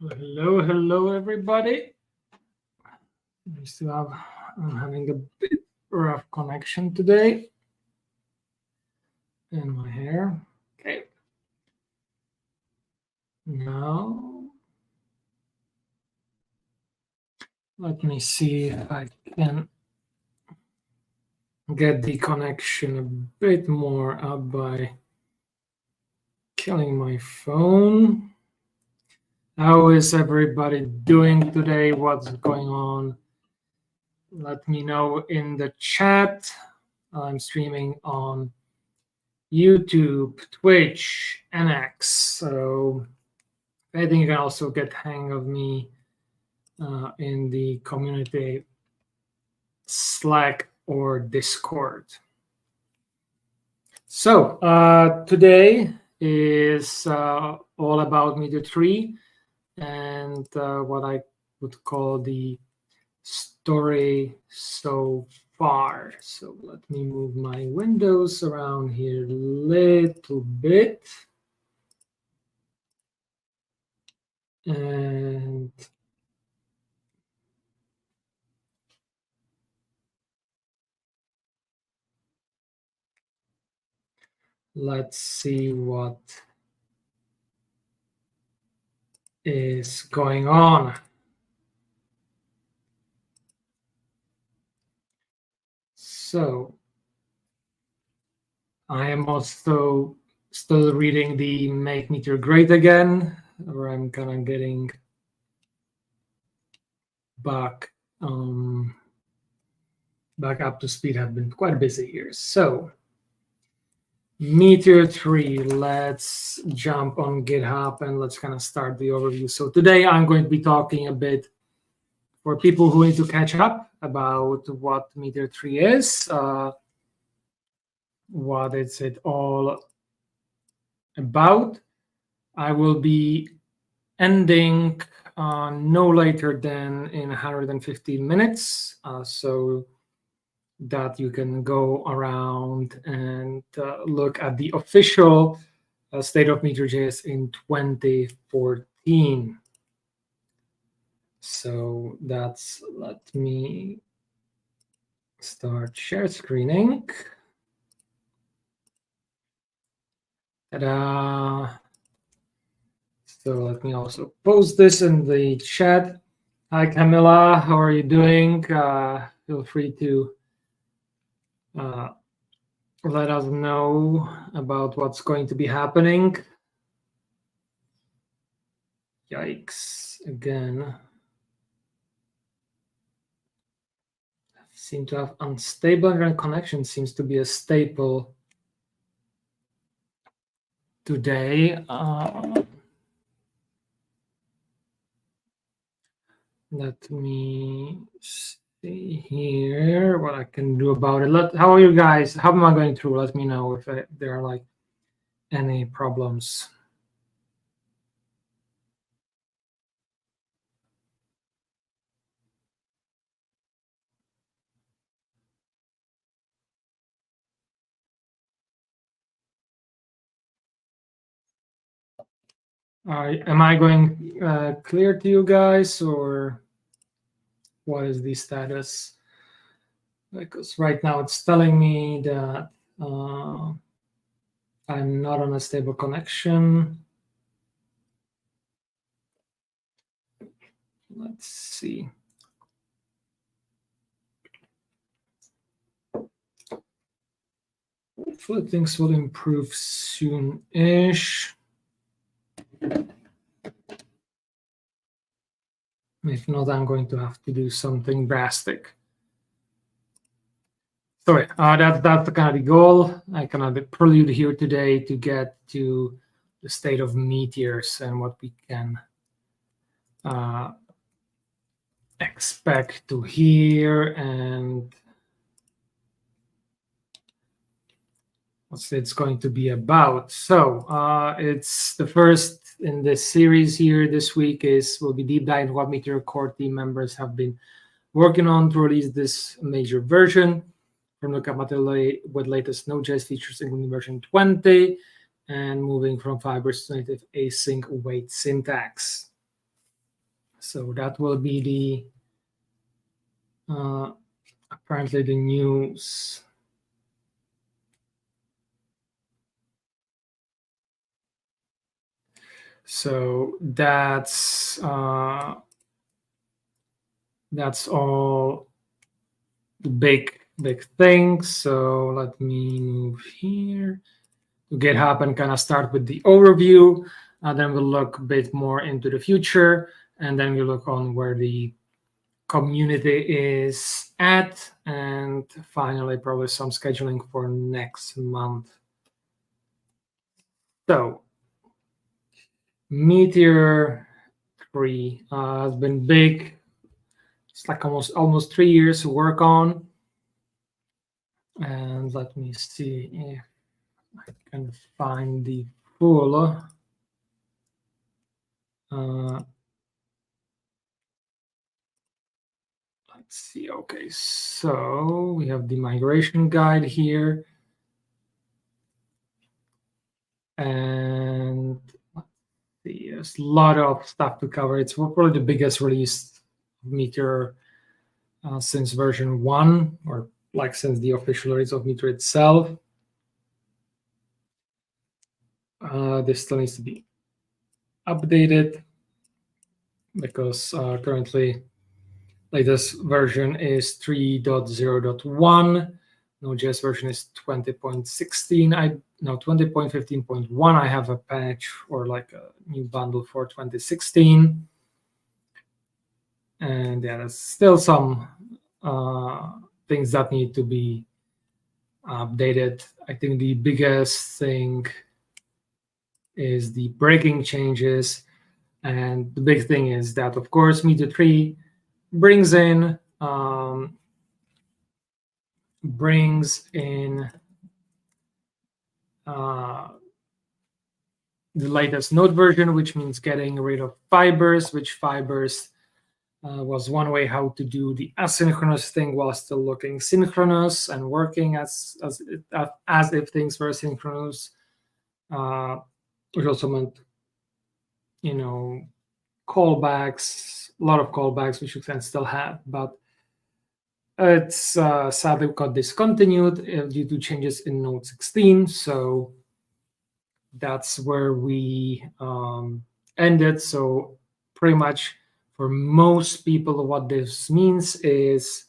Hello, everybody. I'm having a bit rough connection today in my hair. Okay, now let me see if I can get the connection a bit more up by killing my phone. How is everybody doing today? What's going on? Let me know in the chat. I'm streaming on YouTube, Twitch, NX. So I think you can also get hang of me in the community Slack or Discord. So today is all about Meteor 3 and what I would call the story so far. So let me move my windows around here a little bit. And let's see what is going on. So I am also still reading the Make Meteor Great Again, where I'm kind of getting back up to speed. I've been quite busy here. So Meteor 3, let's jump on GitHub and let's kind of start the overview. So today I'm going to be talking a bit for people who need to catch up about what Meteor 3 is, what is it all about. I will be ending no later than in 115 minutes, so that you can go around and look at the official state of Meteor.js in 2014. So let me start share screening. Ta-da! So let me also post this in the chat. Hi, Camilla. How are you doing? Feel free to let us know about what's going to be happening. Yikes, again. Seem to have unstable internet connection, seems to be a staple today. Let me see here what I can do about it. How are you guys? How am I going through? Let me know if there are like any problems. Am I going clear to you guys, or what is the status? Because right now it's telling me that I'm not on a stable connection. Let's see. Hopefully things will improve soon-ish. If not, I'm going to have to do something drastic. Sorry, that's the kind of the goal. I kind of the prelude here today to get to the state of meteors and what we can expect to hear and what it's going to be about. So it's the first in this series here this week will be deep dive into what Meteor core team members have been working on to release this major version. From the compatibility with latest Node.js features, including version 20, and moving from Fibers to native async await syntax. So that will be the apparently the news. So that's all the big things. So let me move here to GitHub and kind of start with the overview. Then we'll look a bit more into the future, and then we'll look on where the community is at, and finally probably some scheduling for next month. So Meteor 3 has been big. It's like almost 3 years to work on. And let me see if I can find the full. Let's see. Okay, so we have the migration guide here. And let's see, there's a lot of stuff to cover. It's probably the biggest release of Meteor since version 1, or like since the official release of Meteor itself. This still needs to be updated because currently latest version is 3.0.1. Node.js version is 20.16. 20.15.1. I have a patch or like a new bundle for 2016. And yeah, there's still some things that need to be updated. I think the biggest thing is the breaking changes. And the big thing is that, of course, Meteor 3 brings in the latest node version, which means getting rid of fibers, which fibers was one way how to do the asynchronous thing while still looking synchronous and working as if things were synchronous, which also meant, callbacks, a lot of callbacks, which you can still have, but it's sadly got discontinued due to changes in Node 16. So that's where we ended. So pretty much for most people, what this means is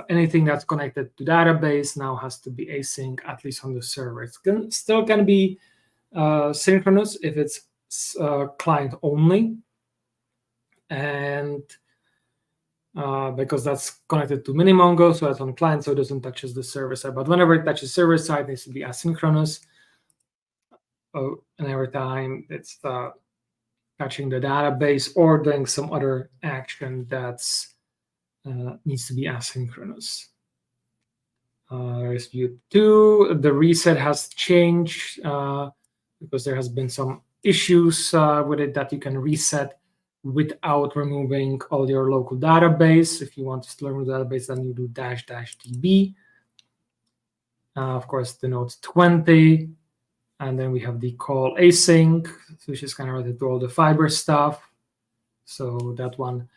anything that's connected to database now has to be async, at least on the server. It's still can be synchronous if it's client only, and because that's connected to Minimongo, so that's on client, so it doesn't touch the server side. But whenever it touches server side, it needs to be asynchronous. And every time it's touching the database or doing some other action that's needs to be asynchronous. There's view 2. The reset has changed because there has been some issues with it that you can reset without removing all your local database. If you want to still remove the database, then you do --db. Of course, the node 20. And then we have the call async, which is kind of related to all the fiber stuff. So that one,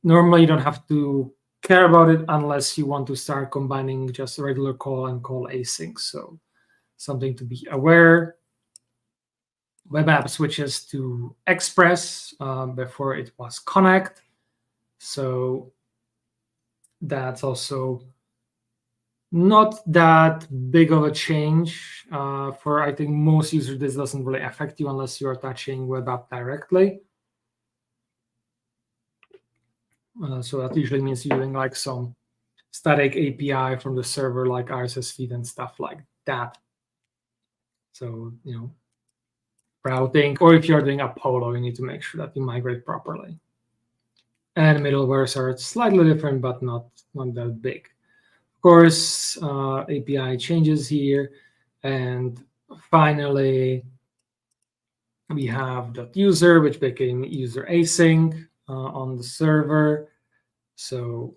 normally you don't have to care about it unless you want to start combining just regular call and call async. So something to be aware. Web app switches to Express. Before it was Connect. So that's also not that big of a change. For, I think, most users, this doesn't really affect you unless you are touching web app directly. So that usually means using like some static API from the server, like RSS feed and stuff like that. So, routing, or if you're doing Apollo, you need to make sure that you migrate properly. And middlewares are slightly different, but not that big. Of course, API changes here. And finally, we have .user, which became user async on the server. So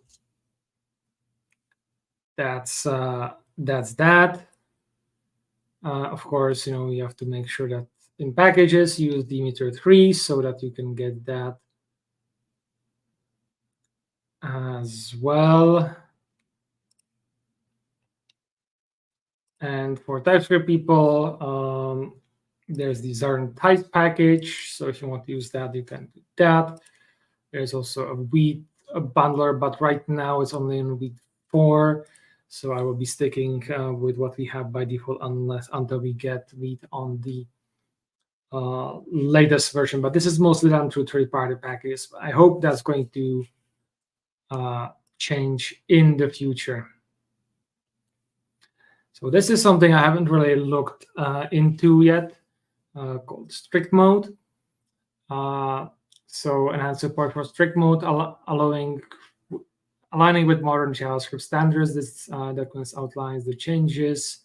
that's that. Of course, you have to make sure that in packages use the Meteor 3 so that you can get that as well. And for TypeScript people, there's the Zarn type package. So if you want to use that, you can do that. There's also a Wheat bundler, but right now it's only in Wheat 4. So I will be sticking with what we have by default until we get Wheat on the latest version. But this is mostly done through third-party packages. I hope that's going to change in the future. So this is something I haven't really looked into yet, called strict mode. So enhanced support for strict mode, aligning with modern JavaScript standards. This document outlines the changes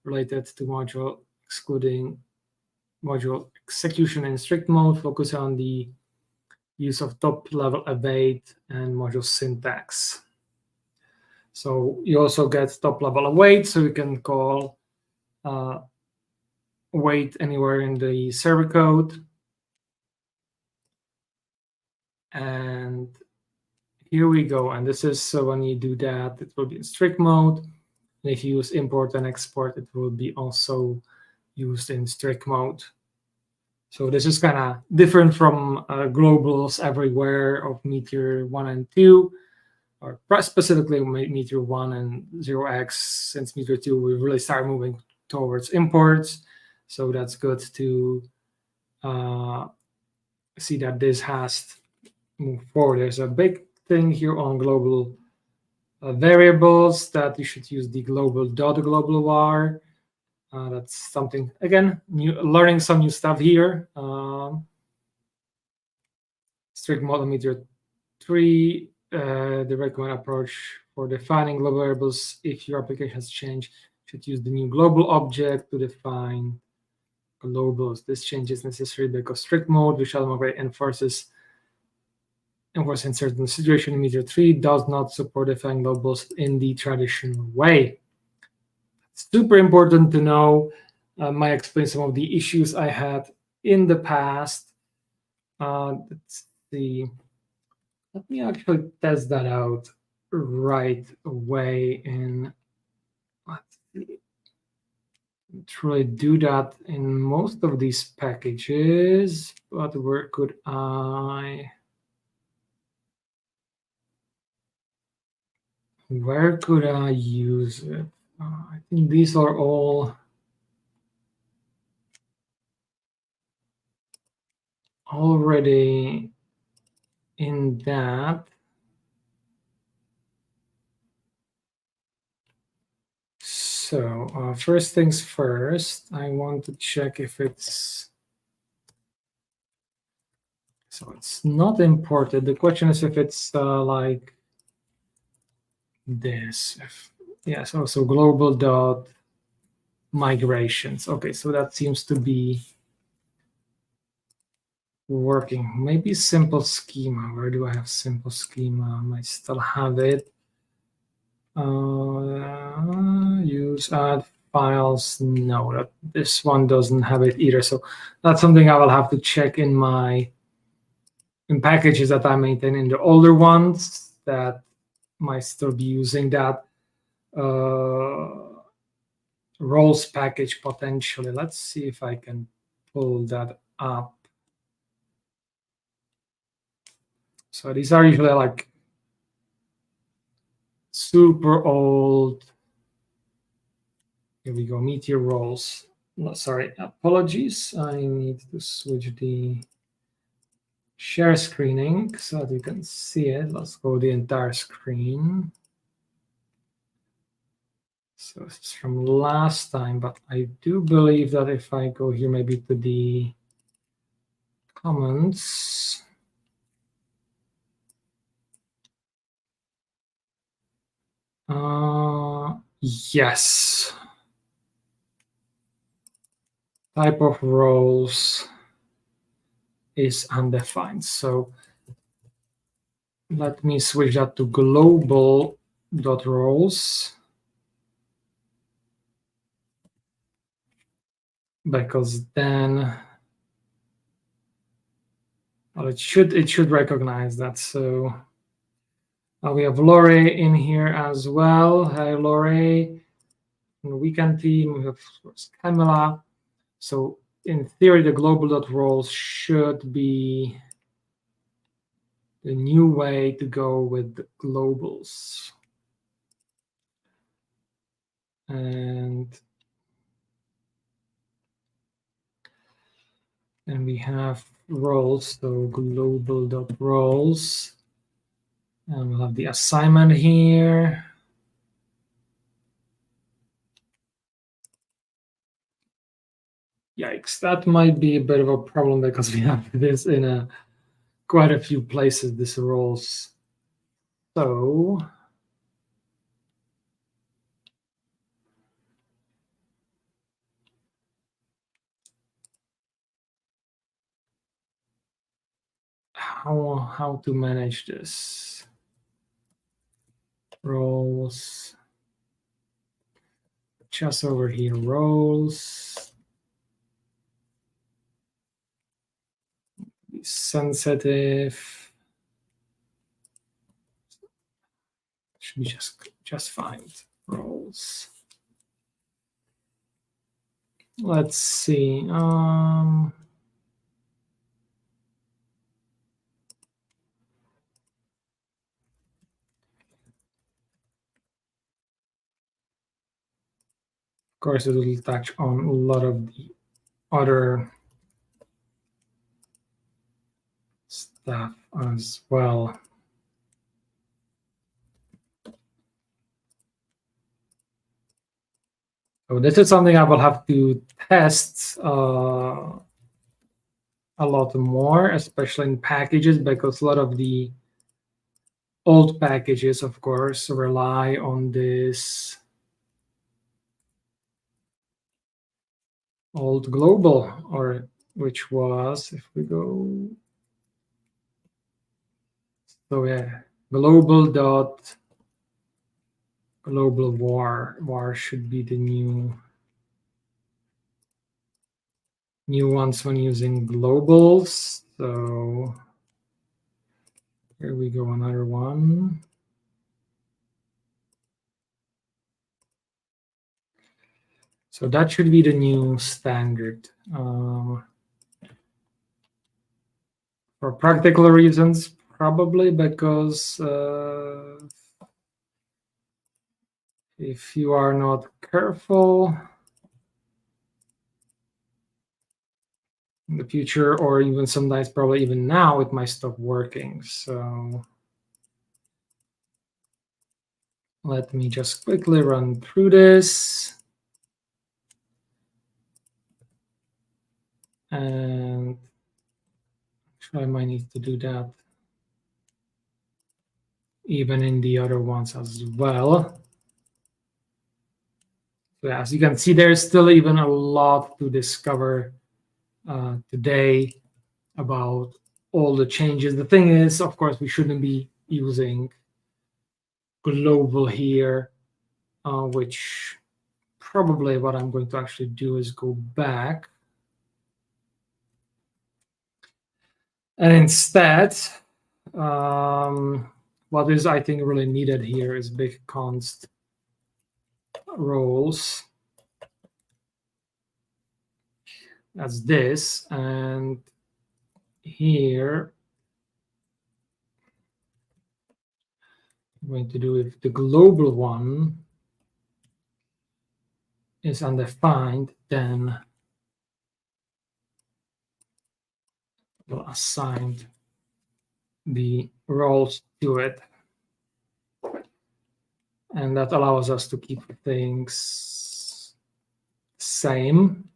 related to module excluding module execution in strict mode, focus on the use of top-level await and module syntax. So you also get top-level await, so you can call await anywhere in the server code. And here we go. And this is, so when you do that, it will be in strict mode. And if you use import and export, it will be also used in strict mode. So this is kind of different from globals everywhere of Meteor 1 and 2, or specifically Meteor 1 and 0x. Since Meteor 2, we really start moving towards imports. So that's good to see that this has moved forward. There's a big thing here on global variables that you should use the global var. That's something, again, learning some new stuff here. Strict model Meteor 3, the recommended approach for defining global variables. If your application has changed, should use the new global object to define globals. This change is necessary because strict mode, which automatically enforces in certain situations, Meteor 3 does not support defining globals in the traditional way. Super important to know. Might explain some of the issues I had in the past. Let's see. Let me actually test that out right away. And let's see. Truly do that in most of these packages, but where could I? Where could I use it? I think these are all already in that. So first things first, I want to check if it's, so it's not imported. The question is if it's like this. Yeah, so global dot migrations. Okay, so that seems to be working. Maybe simple schema. Where do I have simple schema? I still have it. Use add files. No, this one doesn't have it either. So that's something I will have to check in packages that I maintain in the older ones that might still be using that roles package potentially. Let's see if I can pull that up. So these are usually like super old. Here we go, Meteor roles. No, sorry, apologies. I need to switch the share screening so that you can see it. Let's go the entire screen. So it's from last time, but I do believe that if I go here maybe to the comments, yes. Type of roles is undefined. So let me switch that to global.roles, because then well, it should recognize that. So We have Lore in here as well. Hi, Lore. In the weekend team, we have Camilla. So in theory, the global.roles should be the new way to go with the globals. And we have roles, so global.roles. And we'll have the assignment here. Yikes, that might be a bit of a problem because we have this in quite a few places, this roles. So how to manage this? Roles. Just over here, roles. Be sensitive. Should be just find roles. Let's see. Of course, it will touch on a lot of the other stuff as well. So this is something I will have to test a lot more, especially in packages, because a lot of the old packages, of course, rely on this old global, or which was, if we go, so yeah, global var should be the new ones when using globals. So here we go, another one. So that should be the new standard. For practical reasons, probably because if you are not careful in the future, or even sometimes probably even now, it might stop working. So let me just quickly run through this. And I might need to do that even in the other ones as well. So as you can see, there's still even a lot to discover today about all the changes. The thing is, of course, we shouldn't be using global here, which probably what I'm going to actually do is go back. And instead, what is, I think, really needed here is big const roles. That's this. And here, I'm going to do if the global one is undefined, then we'll assign the roles to it. And that allows us to keep things same.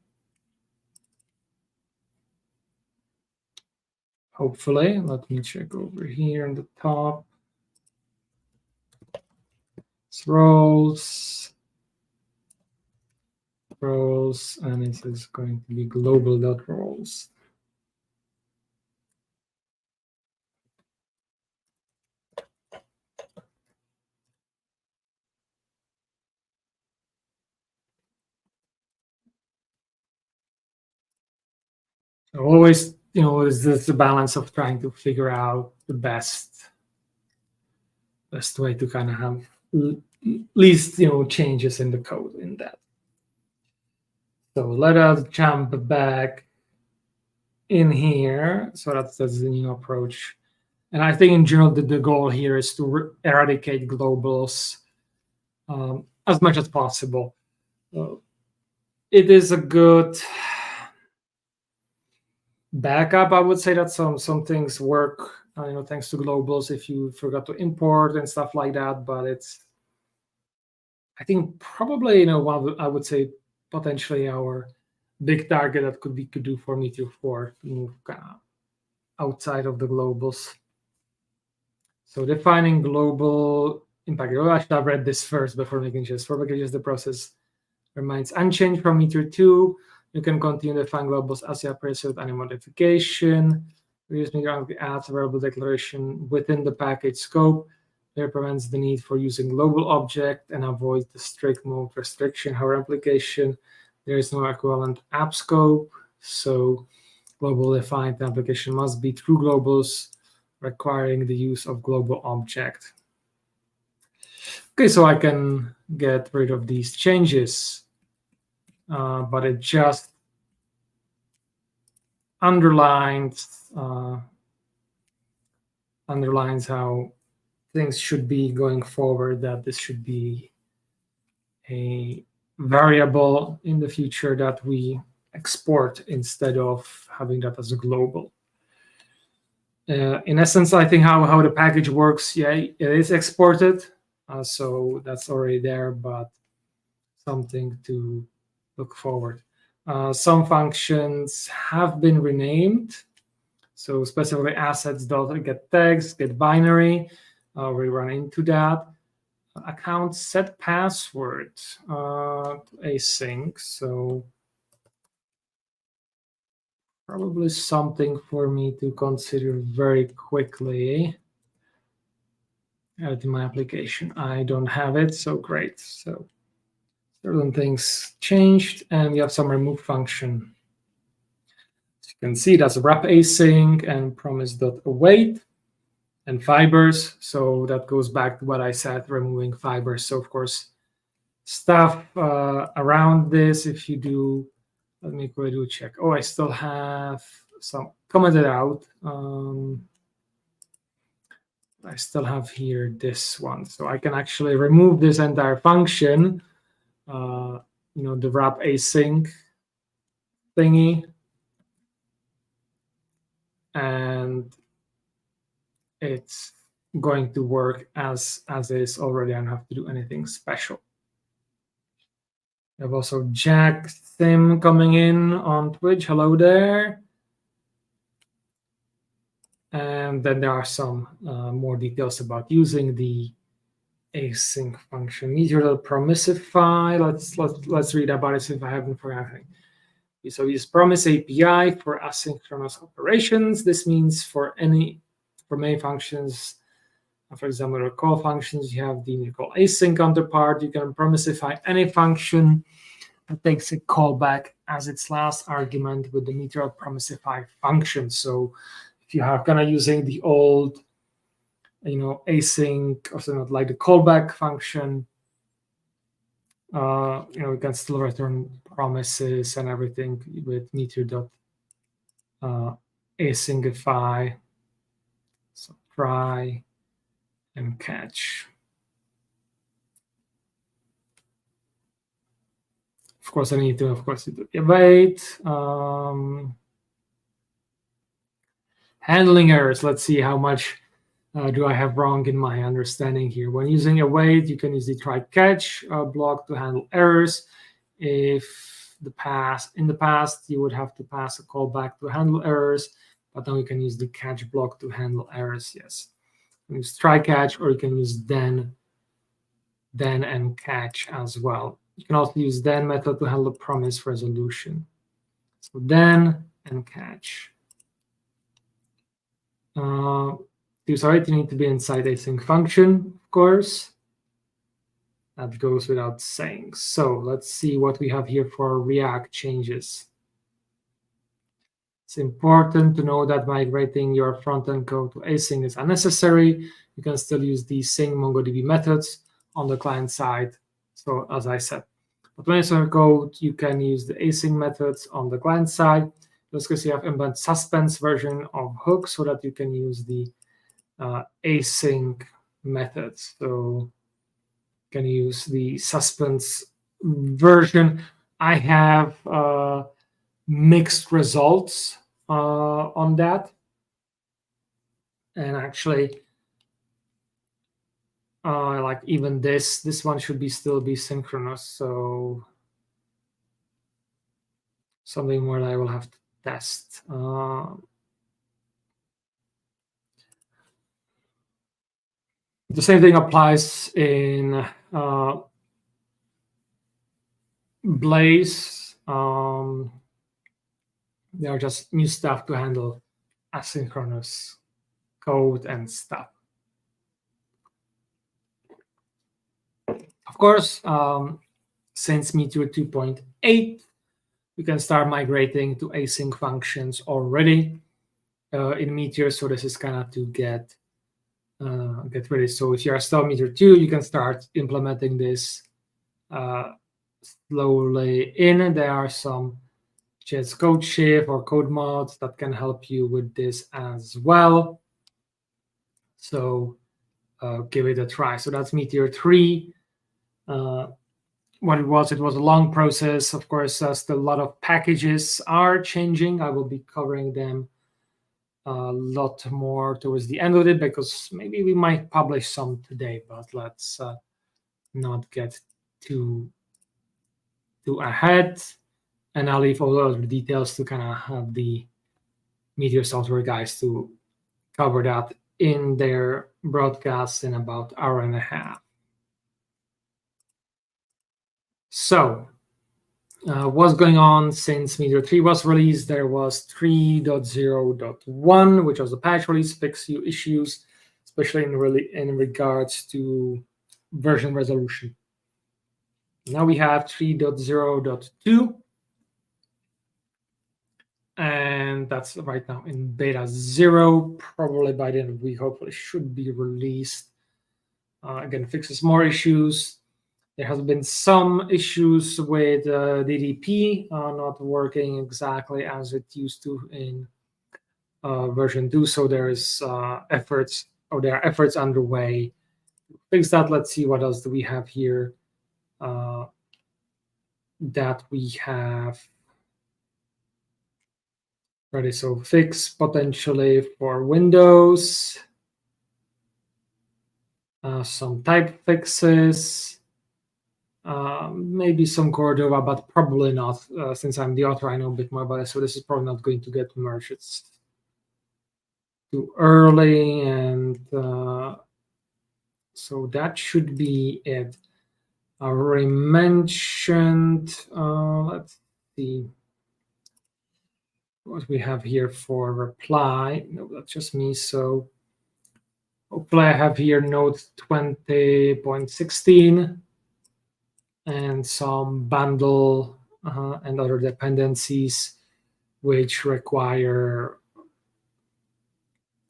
Hopefully, let me check over here on the top. It's roles, and this is going to be global.roles. So always, is this the balance of trying to figure out the best best way to kind of have least changes in the code in that. So let us jump back in here. So that's the new approach. And I think in general, the goal here is to eradicate globals as much as possible. It is a good backup. I would say that some things work, thanks to globals if you forgot to import and stuff like that. But it's, I think, probably one of, I would say, potentially our big target that we could do for Meteor 4 to move outside of the globals. So defining global impact. Oh, I should have read this first before making changes. For packages, the process remains unchanged from Meteor 2. You can continue to define globals as you appraise with any modification. Reuse Meteor adds a variable declaration within the package scope. There prevents the need for using global object and avoids the strict mode restriction. However, application, there is no equivalent app scope. So global defined application must be true globals requiring the use of global object. Okay, so I can get rid of these changes, but it just underlines how things should be going forward, that this should be a variable in the future that we export instead of having that as a global. In essence, I think how the package works, yeah, it is exported, so that's already there, but something to look forward. Some functions have been renamed, so specifically assets get tags, get binary. We run into that. Account set password to async, so probably something for me to consider very quickly. Add to my application. I don't have it, so great. So certain things changed, and we have some remove function. As you can see, that's wrap async and promise.await and fibers. So that goes back to what I said, removing fibers. So of course, stuff around this, if you do, let me go do a check. Oh, I still have some commented out. I still have here this one. So I can actually remove this entire function, the wrap async thingy. And it's going to work as is already. I don't have to do anything special. We have also Jack Sim coming in on Twitch. Hello there. And then there are some more details about using the async function. Meteor permissify. Let's read about it if I haven't forgotten. So use promise API for asynchronous operations. This means for many functions, for example, the call functions, you have the call async counterpart. You can promisify any function that takes a callback as its last argument with the Meteor promisify function. So if you are kind of using the old, async or something like the callback function, we can still return promises and everything with Meteor.asyncify. So try and catch. Of course, I need to, await. Handling errors. Let's see how much do I have wrong in my understanding here. When using await, you can use the try catch block to handle errors. If in the past, you would have to pass a callback to handle errors, but now you can use the catch block to handle errors. Yes, use try catch, or you can use then and catch as well. You can also use then method to handle promise resolution. So then and catch. Sorry, you need to be inside async function, of course. That goes without saying. So let's see what we have here for React changes. It's important to know that migrating your front-end code to async is unnecessary. You can still use the sync MongoDB methods on the client side. So as I said, but when it's on code, you can use the async methods on the client side. In this case, you have embedded suspense version of hook so that you can use the async methods. So you can use the suspense version. I have mixed results on that, and actually like even this one should still be synchronous, so something more that I will have to test. The same thing applies in Blaze. There are just new stuff to handle asynchronous code and stuff. Of course, since Meteor 2.8, we can start migrating to async functions already in Meteor. So this is kind of to get ready. So if you are still Meteor 2, you can start implementing this slowly in. There are some just code shift or code mods that can help you with this as well. So give it a try. So that's Meteor 3. What it was a long process. Of course, still a lot of packages are changing. I will be covering them a lot more towards the end of it, because maybe we might publish some today, but let's not get too ahead. And I'll leave all the other details to kind of have the Meteor software guys to cover that in their broadcast in about an hour and a half. So what's going on since Meteor 3 was released? There was 3.0.1, which was a patch release, fixed few issues, especially in regards to version resolution. Now we have 3.0.2, and that's right now in beta 0. Probably by the end of the week, hopefully, should be released. Again, fixes more issues. There has been some issues with DDP not working exactly as it used to in version 2. So there are efforts underway to fix that. Let's see what else do we have here that we have ready. So fix potentially for Windows, some type fixes. Maybe some Cordova, but probably not. Since I'm the author, I know a bit more about it. So this is probably not going to get merged. It's too early, and so that should be it. I already mentioned. Let's see what we have here for reply. No, that's just me. So hopefully I have here Node 20.16. and some bundle and other dependencies which require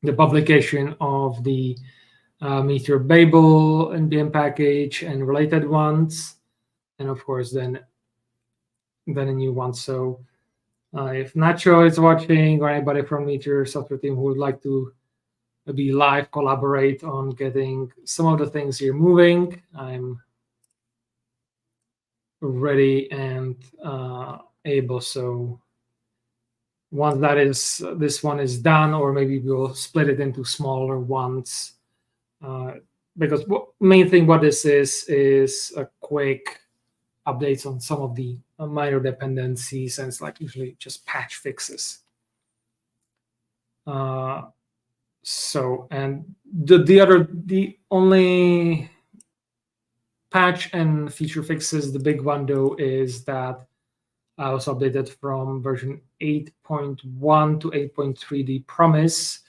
the publication of the Meteor Babel NPM package and related ones, and of course then a new one. So if Nacho is watching, or anybody from Meteor software team who would like to be live, collaborate on getting some of the things here moving, I'm ready and able. So once this one is done, or maybe we'll split it into smaller ones, because main thing what this is a quick updates on some of the minor dependencies, and it's like usually just patch fixes. So, and the only patch and feature fixes, the big one though, is that I was updated from version 8.1 to 8.3 the promise,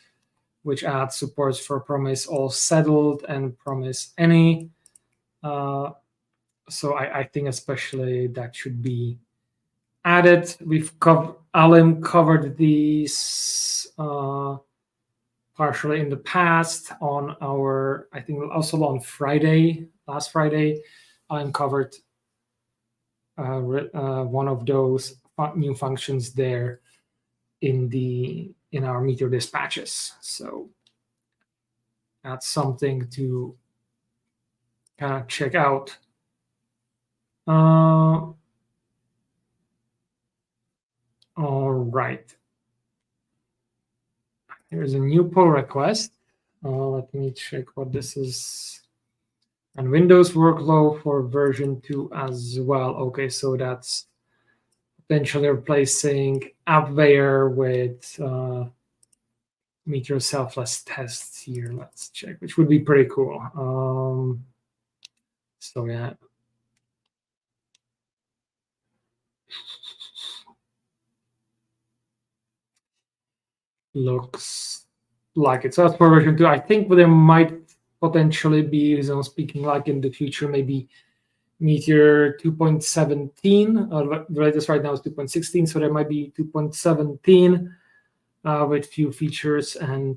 which adds supports for promise all settled and promise any. So I think especially that should be added. Alim covered these partially in the past on our, I think also on last Friday, Alim covered one of those new functions there in our Meteor dispatches. So that's something to kind of check out. All right. Here's a new pull request. Let me check what this is. And Windows workflow for version 2 as well. Okay, so that's potentially replacing AppWare with Meteor selfless tests here. Let's check, which would be pretty cool. So yeah. Looks like it. So that's for version 2. I think there might potentially be, speaking like in the future, maybe Meteor 2.17. The latest right now is 2.16, so there might be 2.17 with few features and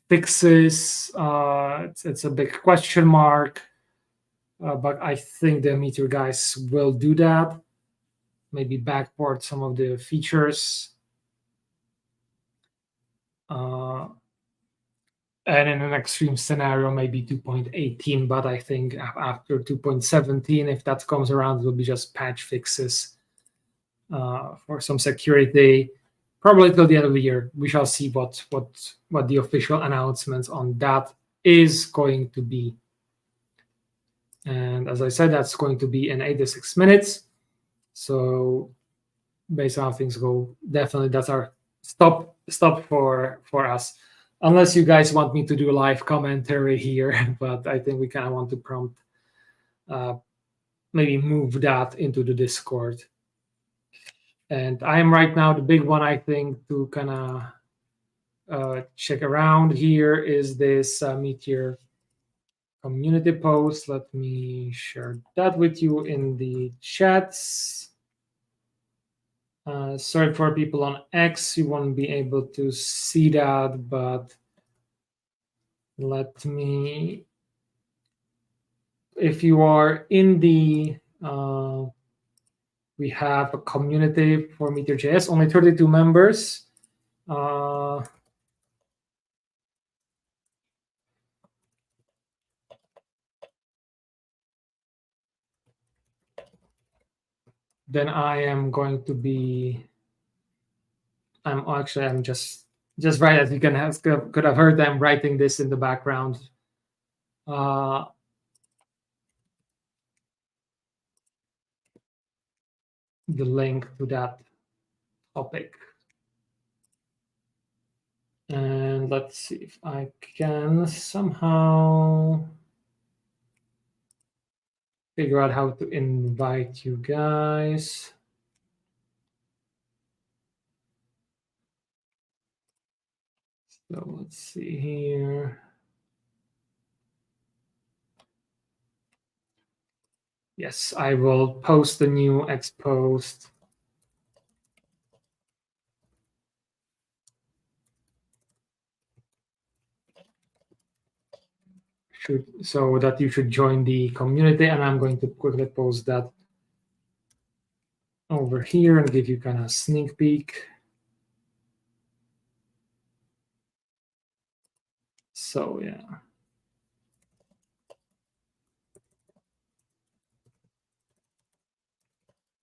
fixes. It's a big question mark, but I think the Meteor guys will do that. Maybe backport some of the features. And in an extreme scenario, maybe 2.18, but I think after 2.17, if that comes around, it will be just patch fixes for some security, probably till the end of the year. We shall see what the official announcements on that is going to be. And as I said, that's going to be in 8 to 6 minutes. So based on how things go, definitely that's our stop for us. Unless you guys want me to do a live commentary here, but I think we kind of want to prompt, maybe move that into the Discord. And I am right now the big one, I think, to kind of check around here is this Meteor community post. Let me share that with you in the chats. Sorry for people on X, you won't be able to see that, but let me, if you are in the, we have a community for Meteor.js, only 32 members. Then I am going to be, I'm just right, as you could have heard, I'm writing this in the background. The link to that topic. And let's see if I can somehow figure out how to invite you guys. So let's see here. Yes, I will post the new X post. So that you should join the community, and I'm going to quickly post that over here and give you kind of a sneak peek. So yeah.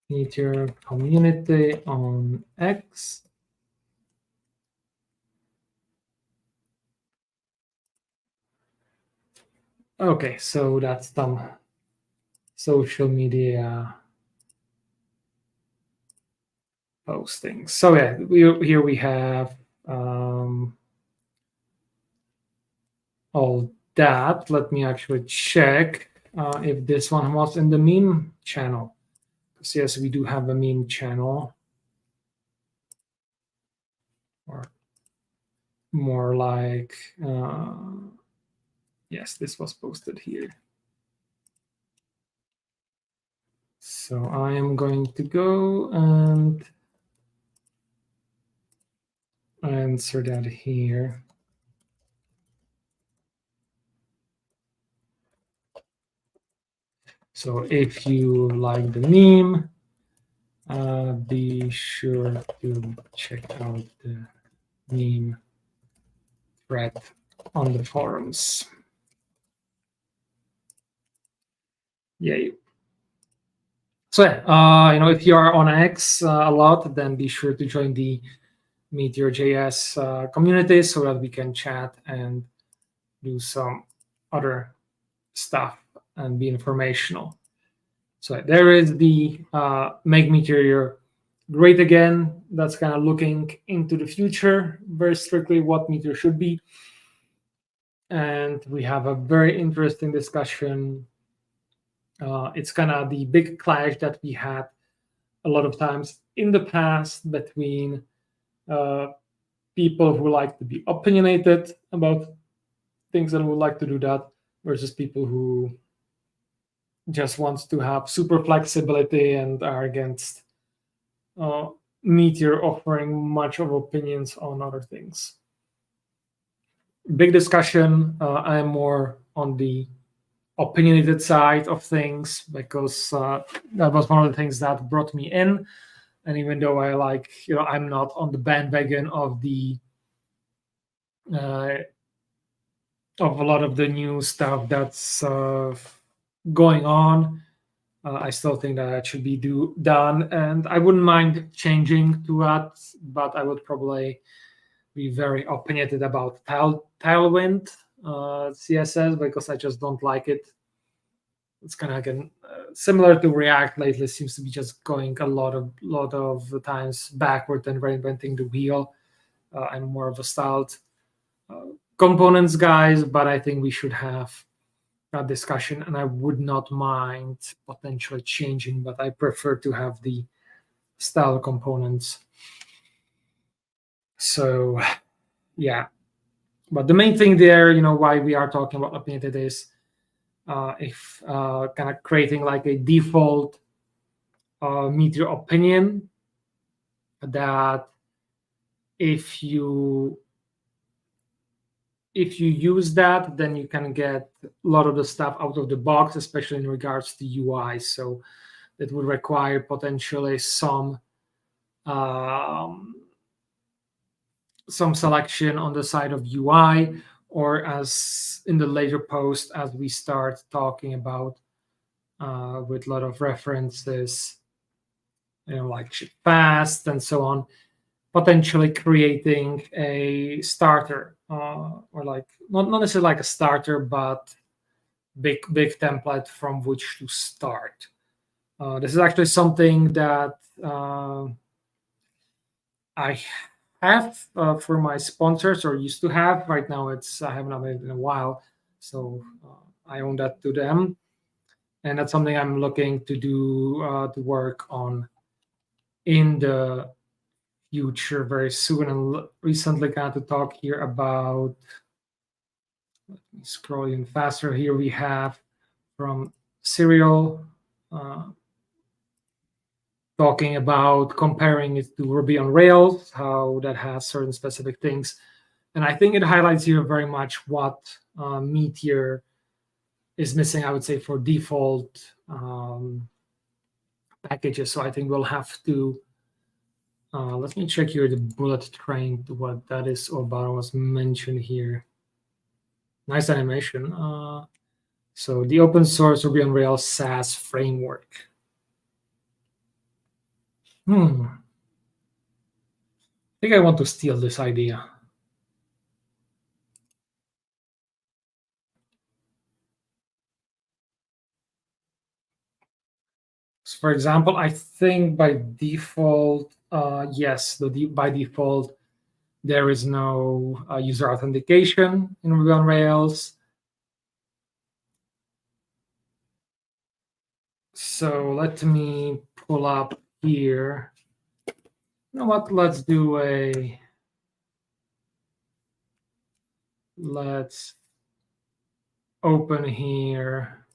Meteor community on X. Okay, so that's some social media postings. So yeah, here we have all that. Let me actually check if this one was in the meme channel. So yes, we do have a meme channel, or more like, yes, this was posted here. So I am going to go and answer that here. So if you like the meme, be sure to check out the meme thread on the forums. Yay. So if you are on X a lot, then be sure to join the Meteor.js community so that we can chat and do some other stuff and be informational. So there is the Make Meteor great again. That's kind of looking into the future, very strictly what Meteor should be. And we have a very interesting discussion. It's kind of the big clash that we had a lot of times in the past between people who like to be opinionated about things and would like to do that versus people who just wants to have super flexibility and are against Meteor offering much of opinions on other things. Big discussion. I am more on the opinionated side of things because that was one of the things that brought me in. And even though I'm not on the bandwagon of the of a lot of the new stuff that's going on, I still think that it should be done, and I wouldn't mind changing to that, but I would probably be very opinionated about Tailwind CSS because I just don't like it. It's kind of again similar to React lately. Seems to be just going a lot of the times backward and reinventing the wheel. I'm more of a styled components guys, but I think we should have that discussion, and I would not mind potentially changing, but I prefer to have the style components. So yeah, but the main thing there, why we are talking about opinionated is if kind of creating like a default Meteor opinion that if you use that, then you can get a lot of the stuff out of the box, especially in regards to UI. So it would require potentially some selection on the side of UI, or as in the later post, as we start talking about with a lot of references, like fast and so on, potentially creating a starter or like not necessarily like a starter, but big template from which to start. This is actually something that I have for my sponsors, or used to have. Right now, I haven't updated in a while, so I own that to them, and that's something I'm looking to do to work on in the future very soon. And recently, got to talk here about. Let me scroll even faster. Here we have from Serial. Talking about comparing it to Ruby on Rails, how that has certain specific things. And I think it highlights here very much what Meteor is missing, I would say, for default packages. So I think we'll have to, let me check here the bullet train, what that is or about was mentioned here. Nice animation. So the open source Ruby on Rails SaaS framework. I think I want to steal this idea. So for example, I think by default, yes, by default, there is no user authentication in Ruby on Rails. So let me pull up here. You know what? Let's open here.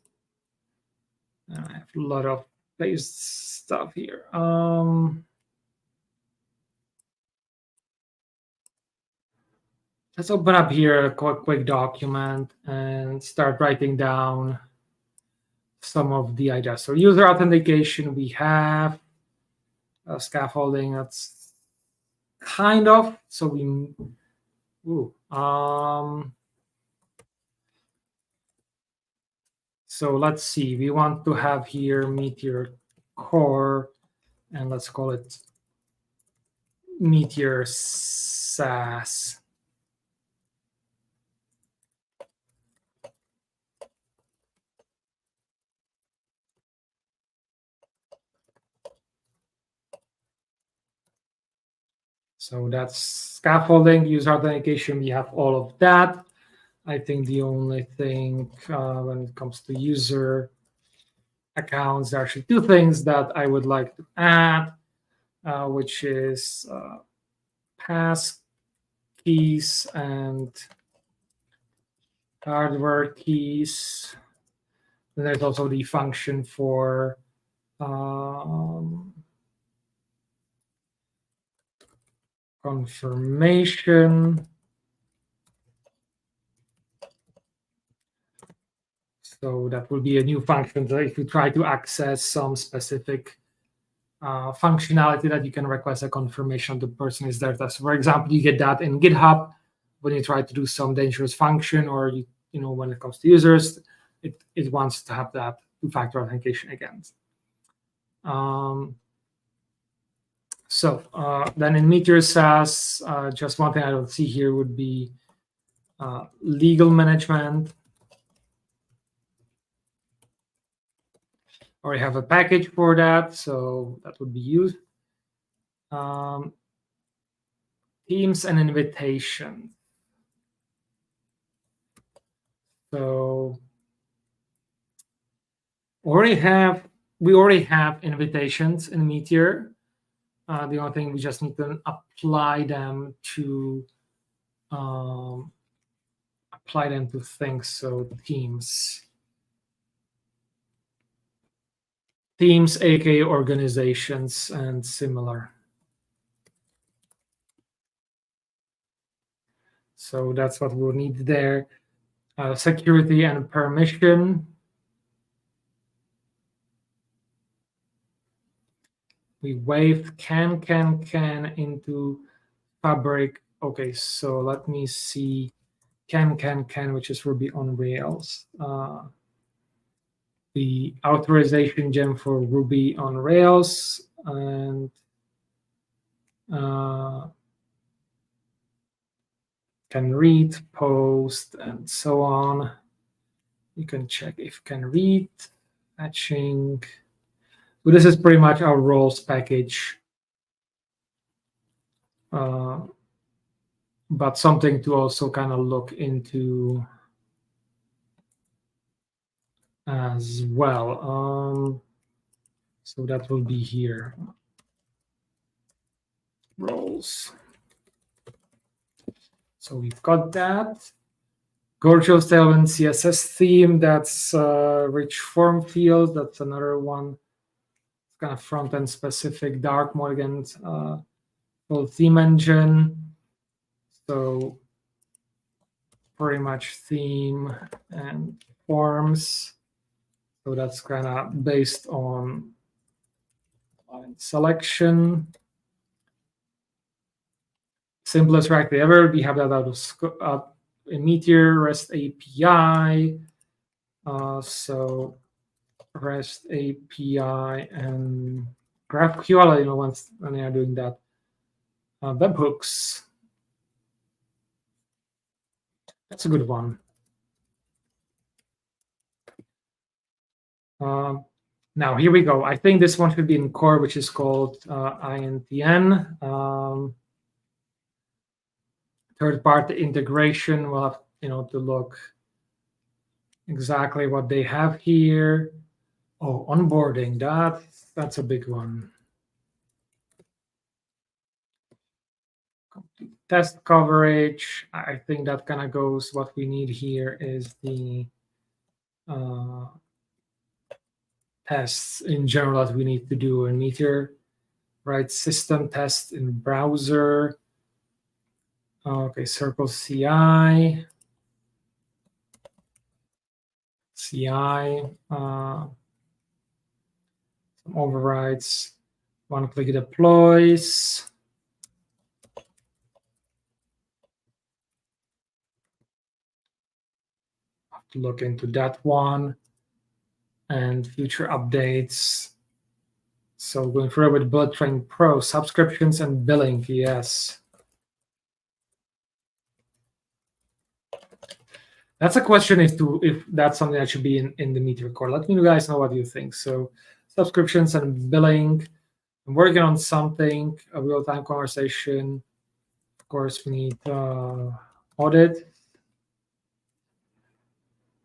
I have a lot of paste stuff here. Let's open up here a quick document and start writing down some of the ideas. So user authentication, we have scaffolding. That's kind of, so we, so let's see, we want to have here Meteor core, and let's call it Meteor SaaS. So that's scaffolding, user authentication. We have all of that. I think the only thing when it comes to user accounts, there are actually two things that I would like to add, which is pass keys and hardware keys. And there's also the function for confirmation. So that will be a new function. So if you try to access some specific functionality, that you can request a confirmation the person is there. So for example, you get that in GitHub when you try to do some dangerous function, or you know when it comes to users, it wants to have that two-factor authentication again. So then in Meteor SaaS, just one thing I don't see here would be legal management. Already have a package for that, so that would be used. Teams and invitations. So we already have invitations in Meteor. The only thing, we just need to apply them to things. So teams, aka organizations, and similar. So that's what we'll need there. Security and permission. We waived can into Fabric. Okay, so let me see can, which is Ruby on Rails. The authorization gem for Ruby on Rails, and can read, post, and so on. You can check if can read, fetching. So this is pretty much our roles package. But something to also kind of look into as well. So that will be here. Roles. So we've got that. Gorgeous Tailwind CSS theme. That's rich form field. That's another one. It's kind of front-end specific. Dark mode again. Full theme engine. So pretty much theme and forms. So that's kind of based on selection. Simplest React ever. We have that out of in Meteor REST API. So REST API and GraphQL, when they are doing that. Webhooks. That's a good one. Now here we go. I think this one should be in core, which is called INTN. Third-party integration. We'll have to look exactly what they have here. Oh, onboarding. That's a big one. Complete test coverage. I think that kind of goes. What we need here is the tests in general that we need to do in Meteor, right? System test in browser. Okay, circle CI, some overrides, one-click deploys. Have to look into that one and future updates. So going further with Bullet Train Pro, subscriptions and billing, yes. That's a question if that's something that should be in the Meteor core. Let me guys know what you think. So subscriptions and billing. I'm working on something, a real-time conversation. Of course, we need audit,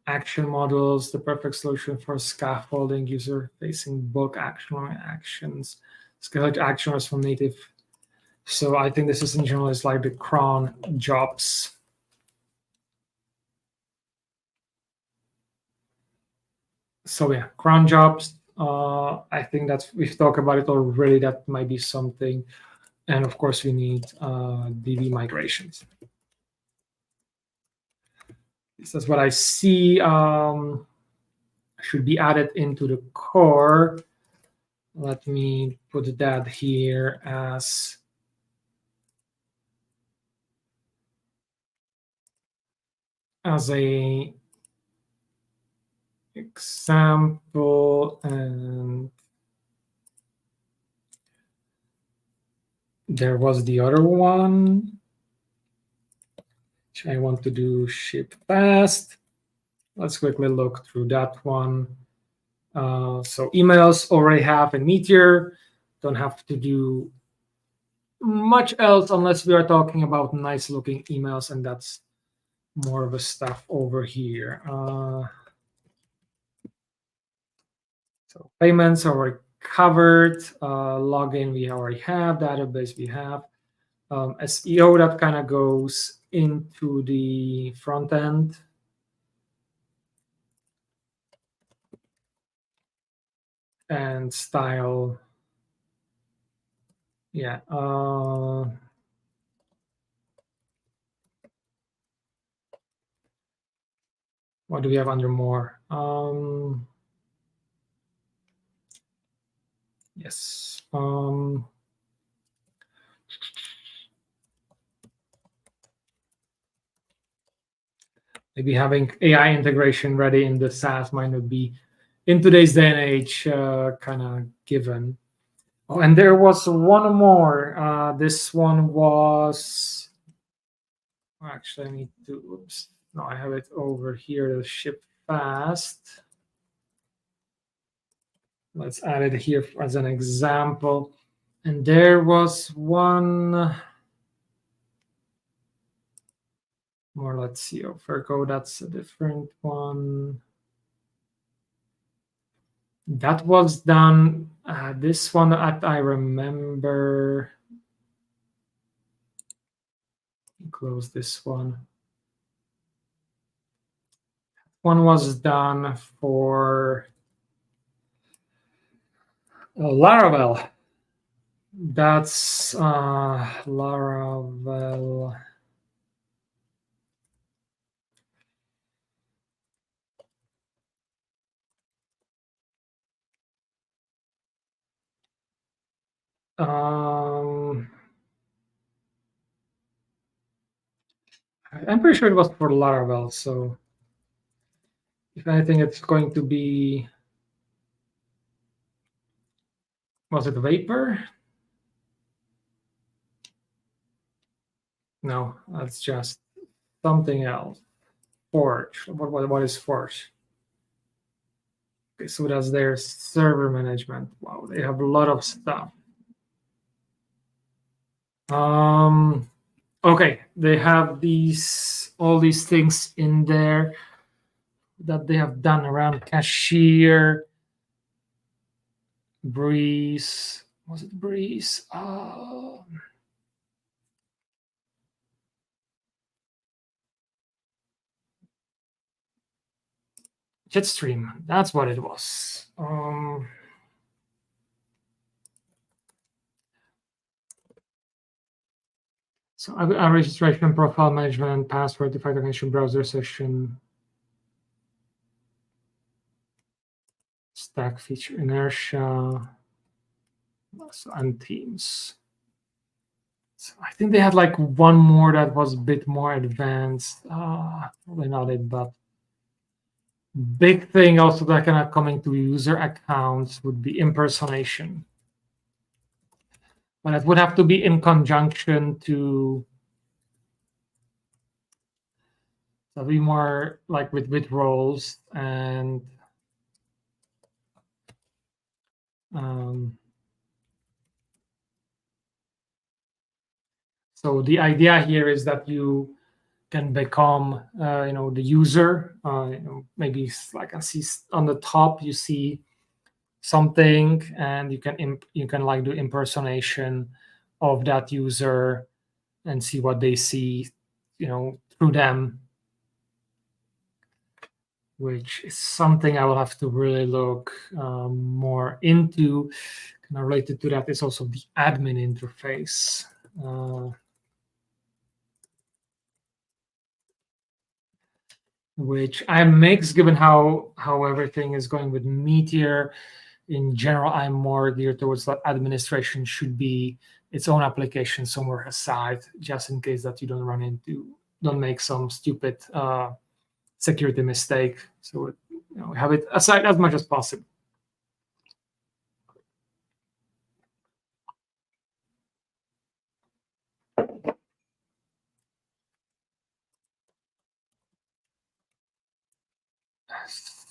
action models, the perfect solution for scaffolding, user-facing book actions, scaled actions from native. So I think this is in general is like the cron jobs. So yeah, cron jobs. I think that's we've talked about it already. That might be something, and of course we need DB migrations. This is what I see should be added into the core. Let me put that here as a example, and there was the other one which I want to do ship fast. Let's quickly look through that one. So emails already have a Meteor. Don't have to do much else unless we are talking about nice looking emails, and that's more of a stuff over here. So payments are already covered. Login we already have. Database we have. SEO that kind of goes into the front end. And style. Yeah. What do we have under more? Yes. Maybe having AI integration ready in the SaaS might not be in today's day and age kind of given. Oh, and there was one more. This one was actually I need to. Oops. No, I have it over here. To ship fast. Let's add it here as an example. And there was one more. Let's see. Oh, Virgo, that's a different one. That was done. This one that I remember. Close this one. One was done for Laravel. That's Laravel. I'm pretty sure it was for Laravel. So if anything, it's going to be. Was it Vapor? No, that's just something else. Forge. What is Forge? Okay, so that's their server management. Wow, they have a lot of stuff. Okay, they have all these things in there that they have done around cashier, Breeze. Was it Breeze? Jetstream. That's what it was. So registration, profile management, password, two-factor authentication, browser session, stack feature inertia, and themes. So I think they had like one more that was a bit more advanced. Probably not it, but big thing also that kind of coming to user accounts would be impersonation. But it would have to be in conjunction to be more like with roles and so the idea here is that you can become the user. Maybe like I see on the top you see something, and you can like do impersonation of that user and see what they see, through them, which is something I will have to really look more into. Kind of related to that is also the admin interface. Which I'm mixed given how everything is going with Meteor. In general, I'm more geared towards that administration should be its own application somewhere aside, just in case that you don't make some stupid security mistake. So have it aside as much as possible.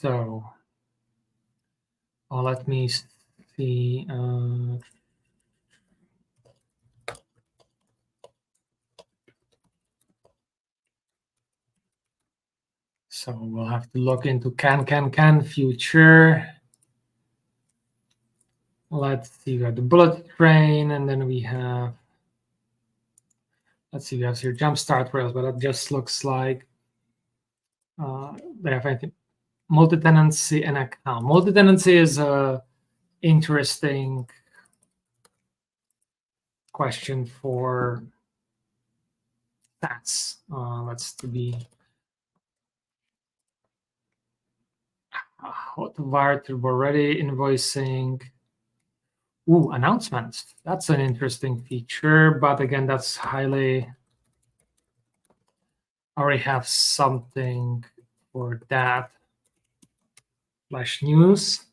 So let me see. So we'll have to look into can future. Let's see, we have the bullet train, and then we have, let's see, we have here jumpstart Rails, but it just looks like they have anything. Multi-tenancy and account. Multi-tenancy is a interesting question for stats. Let's to be hotwire to already invoicing. Ooh, announcements. That's an interesting feature, but again, that's highly. I already have something for that. Flash news.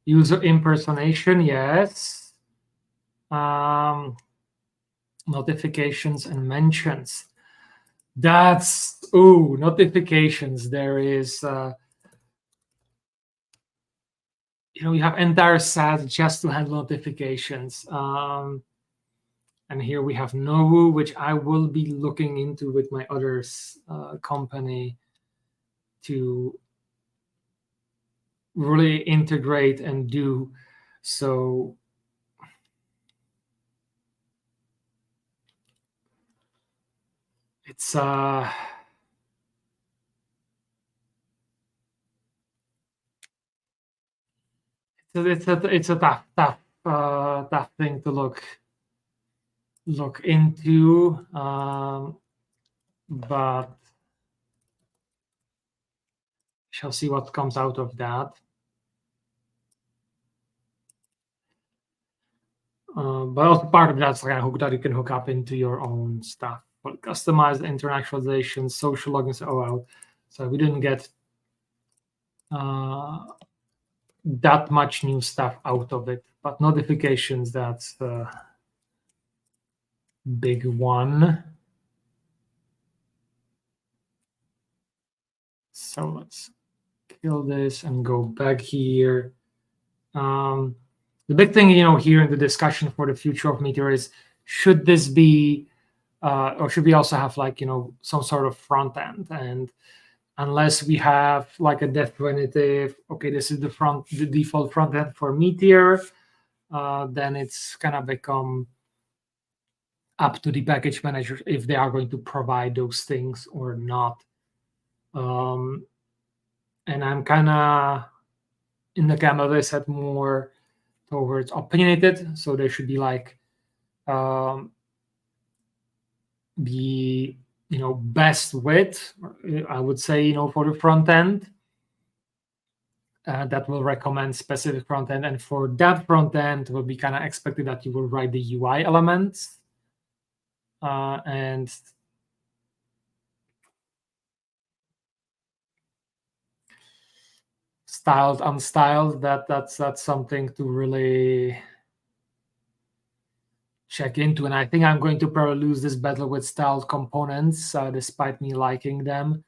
User impersonation, yes. Notifications and mentions. That's notifications. There is we have entire SAT just to handle notifications. And here we have Novu, which I will be looking into with my other company to really integrate and do. So it's it's a tough thing to look into, but shall see what comes out of that. But also part of that's like a hook that you can hook up into your own stuff. But customized internationalization, social logins, out. So we didn't get that much new stuff out of it. But notifications, that's the big one. So let's kill this and go back here. The big thing, here in the discussion for the future of Meteor is, should this be, or should we also have like, some sort of front end? And unless we have like a definitive, okay, this is the default front end for Meteor, then it's gonna become up to the package manager if they are going to provide those things or not. And I'm kind of in the camp, as I said, more towards opinionated. So there should be like be best with, I would say, for the front end. That will recommend specific front end, and for that front end, it will be kind of expected that you will write the UI elements and styled, unstyled. That's something to really check into. And I think I'm going to probably lose this battle with styled components, despite me liking them.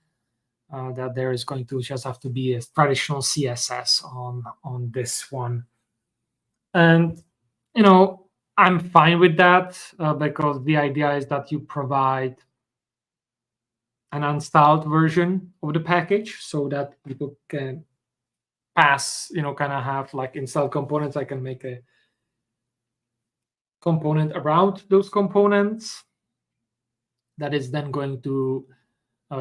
That there is going to just have to be a traditional CSS on this one. And I'm fine with that because the idea is that you provide an unstyled version of the package so that people can pass, kind of have like installed components. I can make a component around those components that is then going to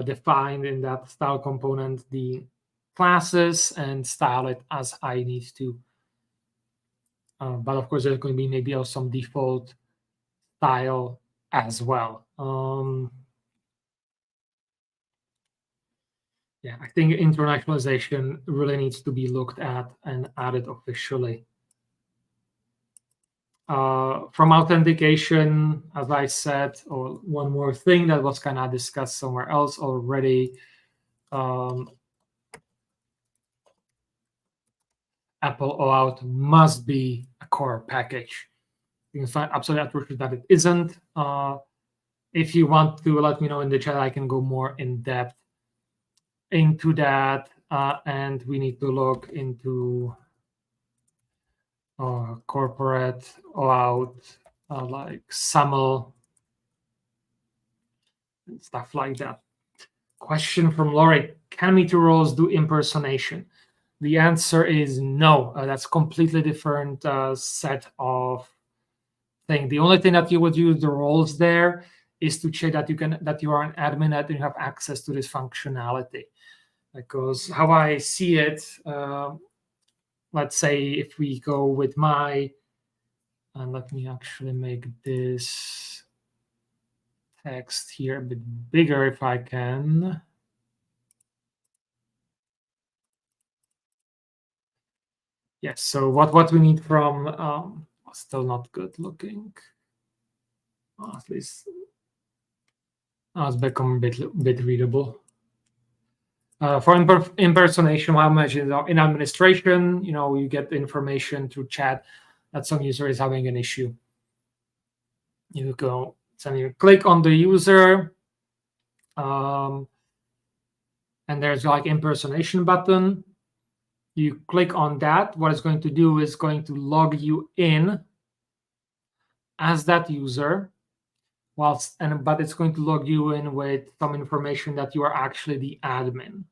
define in that style component the classes and style it as I need to. But of course, there's going to be maybe also some default style as well. Yeah, I think internationalization really needs to be looked at and added officially. From authentication, as I said, or one more thing that was kind of discussed somewhere else already, Apple OAuth must be a core package. You can find absolutely attribute that it isn't. If you want to let me know in the chat, I can go more in depth into that, and we need to look into corporate OAuth, like SAML and stuff like that. Question from Lori: can Meteor roles do impersonation? The answer is no. That's completely different set of things. The only thing that you would use the roles there is to check that you are an admin, that you have access to this functionality. Because how I see it, let's say if we go with my, and let me actually make this text here a bit bigger if I can. Yes, so what we need from, still not good looking. At least it's become a bit readable. For impersonation, I imagine in administration, you get information through chat that some user is having an issue. You go, so you click on the user, and there's like impersonation button. You click on that. What it's going to do is going to log you in as that user, but it's going to log you in with some information that you are actually the admin.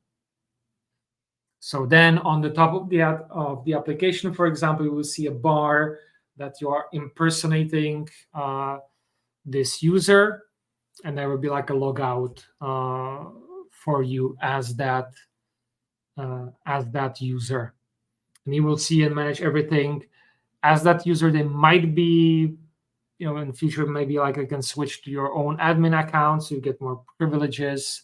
So then on the top of the application, for example, you will see a bar that you are impersonating this user, and there will be like a logout for you as that user. And you will see and manage everything as that user. They might be, in the future, maybe like I can switch to your own admin account so you get more privileges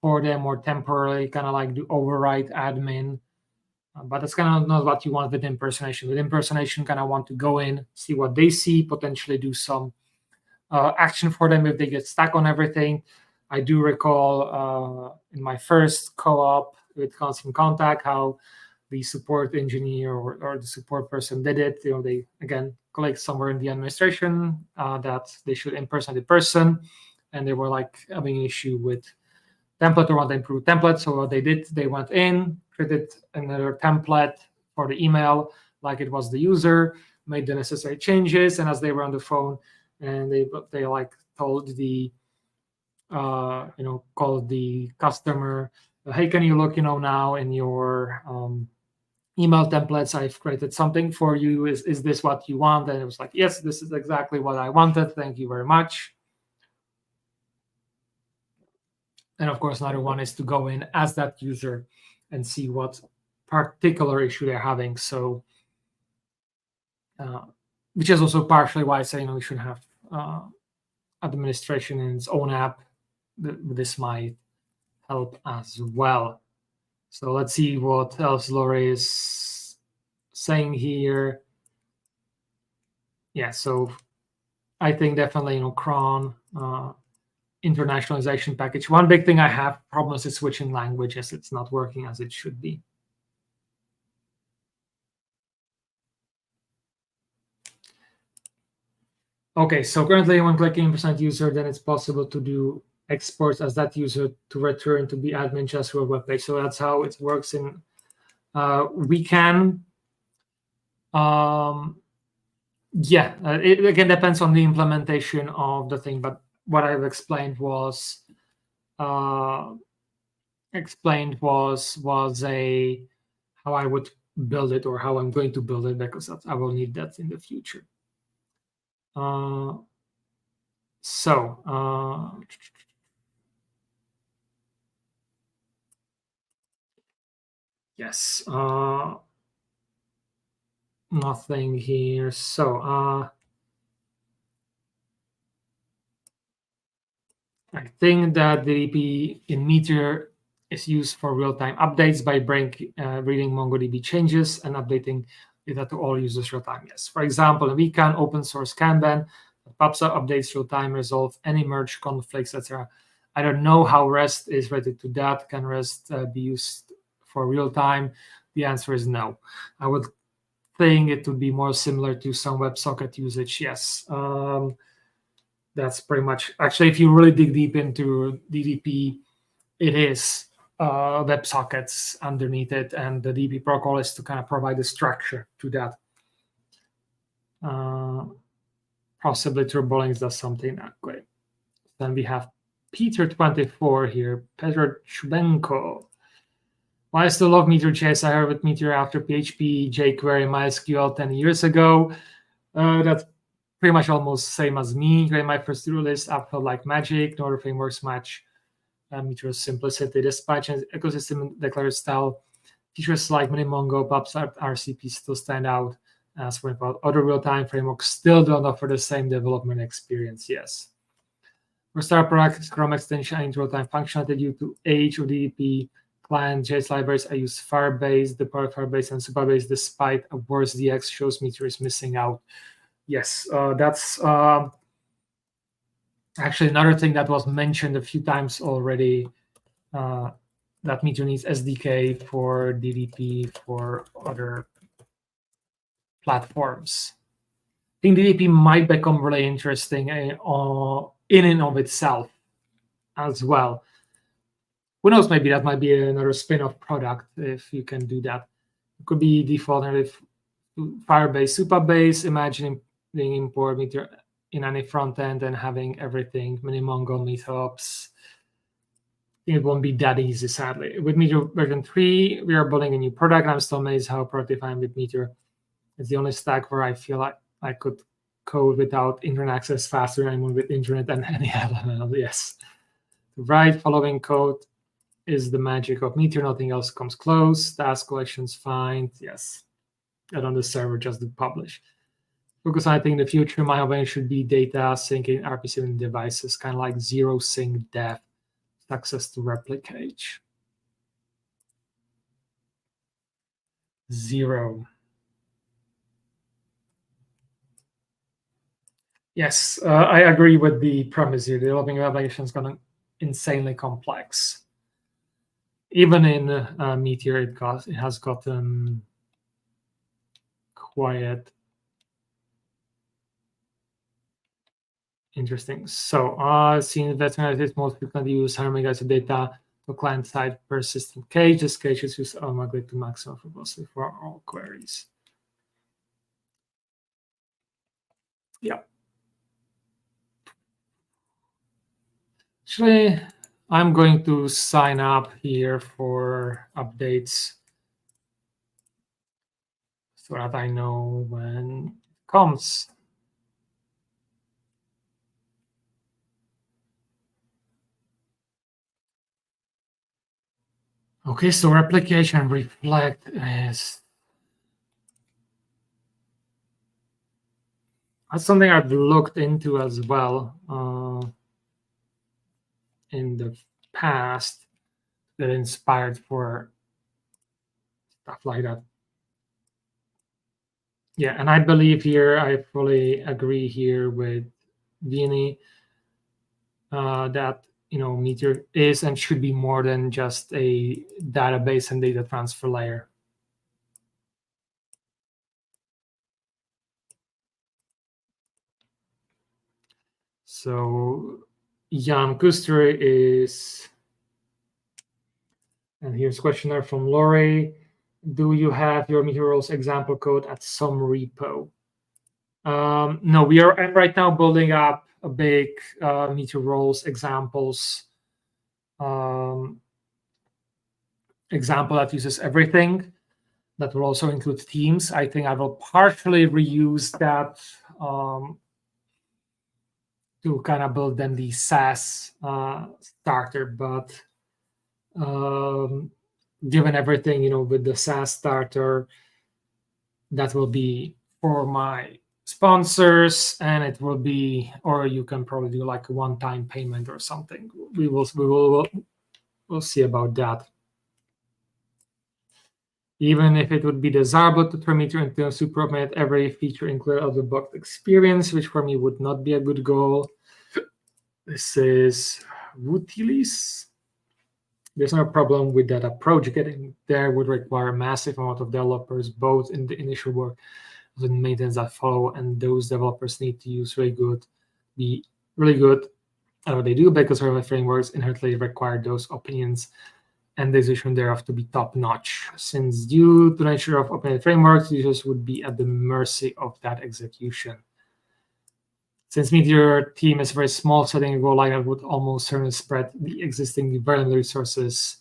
for them, or temporarily kind of like do override admin. But that's kind of not what you want with impersonation. With impersonation, kind of want to go in, see what they see, potentially do some action for them if they get stuck on everything. I do recall in my first co-op with Constant Contact how the support engineer or the support person did it. They again clicked somewhere in the administration that they should impersonate the person, and they were like having an issue with template or want to improve template. So what they did, they went in, created another template for the email like it was the user, made the necessary changes, and as they were on the phone, and they like told the called the customer, hey, can you look now in your email templates, I've created something for you, is this what you want? And it was like, yes, this is exactly what I wanted, thank you very much. And of course, another one is to go in as that user and see what particular issue they're having. So, which is also partially why I say, we should have administration in its own app, this might help as well. So let's see what else Lori is saying here. Yeah, so I think definitely, cron internationalization package. One big thing I have problems is switching languages. It's not working as it should be. Okay, so currently when clicking % user, then it's possible to do exports as that user to return to be admin just for a web page. So that's how it works in we can it again depends on the implementation of the thing, but what I've explained was a how I would build it or how I'm going to build it, because I will need that in the future. Yes, nothing here. So I think that the DP in Meteor is used for real-time updates by reading MongoDB changes and updating data to all users real-time. Yes, for example, we can open source Kanban that pops up, updates real-time, resolve any merge conflicts, etc. I don't know how REST is related to that. Can REST be used for real-time? The answer is no. I would think it would be more similar to some WebSocket usage. Yes. That's pretty much, actually, if you really dig deep into DDP, it is WebSockets underneath it, and the DP protocol is to kind of provide a structure to that. Possibly Turbolings does something that way. Then we have Peter24 here, Petr Chubenko. Why I still love Meteor.js? I heard with Meteor after PHP, jQuery, MySQL 10 years ago. That's pretty much almost same as me. Create my first to-do list. App felt like magic. No other frameworks match Meteor's simplicity. Dispatch and ecosystem declared style. Features like Minimongo, PubSub, RCP still stand out. As for about other real-time frameworks, still don't offer the same development experience. Yes. For Star Products, Chrome extension and real-time functionality due to age of DDP client JS libraries. I use Firebase, the power Firebase, and Supabase. Despite a worse DX, shows Meteor is missing out. Yes, that's actually another thing that was mentioned a few times already. That Meteor needs SDK for DDP for other platforms. I think DDP might become really interesting in and of itself as well. Who knows? Maybe that might be another spin-off product if you can do that. It could be default alternative to Firebase, Supabase. Imagine being import Meteor in any front end and having everything Minimongo, meetups. It won't be that easy, sadly. With Meteor version 3, we are building a new product. I'm still amazed how productive I am with Meteor. It's the only stack where I feel like I could code without internet access faster than with internet and any LML. Yes. The right following code is the magic of Meteor. Nothing else comes close. Task collection's fine. Yes. And on the server, just do publish. Focus on, I think, in the future, my opinion should be data syncing RPC devices, kind of like zero sync dev, access to replicate. Zero. Yes, I agree with the premise here. Developing application is going to insanely complex. Even in Meteor, it has gotten quite interesting. So, seeing that most frequently use 100 megabytes of data to client-side persistent cache. This cache is used automatically to maximum verbosity for all queries. Yeah. Actually, I'm going to sign up here for updates so that I know when it comes. Okay, so replication reflect is, That's something I've looked into as well in the past that inspired for stuff like that. Yeah, and I believe here, I fully agree here with Vinny that Meteor is and should be more than just a database and data transfer layer. So Jan Kuster is, and here's a questionnaire from Lori. Do you have your Meteor roles example code at some repo? No, we are right now building up a big Meteor roles examples example that uses everything. That will also include themes. I think I will partially reuse that to kind of build then the SaaS starter. But given everything, with the SaaS starter, that will be for my sponsors, and it will be, or you can probably do like a one-time payment or something. We'll see about that. Even if it would be desirable to turn Meteor into a super optimized every feature included of the box experience, which for me would not be a good goal. This is Wutilis. There's no problem with that approach. Getting there would require a massive amount of developers, both in the initial work and maintenance that follow, and those developers need to be really good at what they do, because server frameworks inherently require those opinions and the execution thereof to be top-notch. Since due to the nature of open frameworks, users would be at the mercy of that execution. Since Meteor team is very small, setting a goal like that would almost certainly spread the existing development resources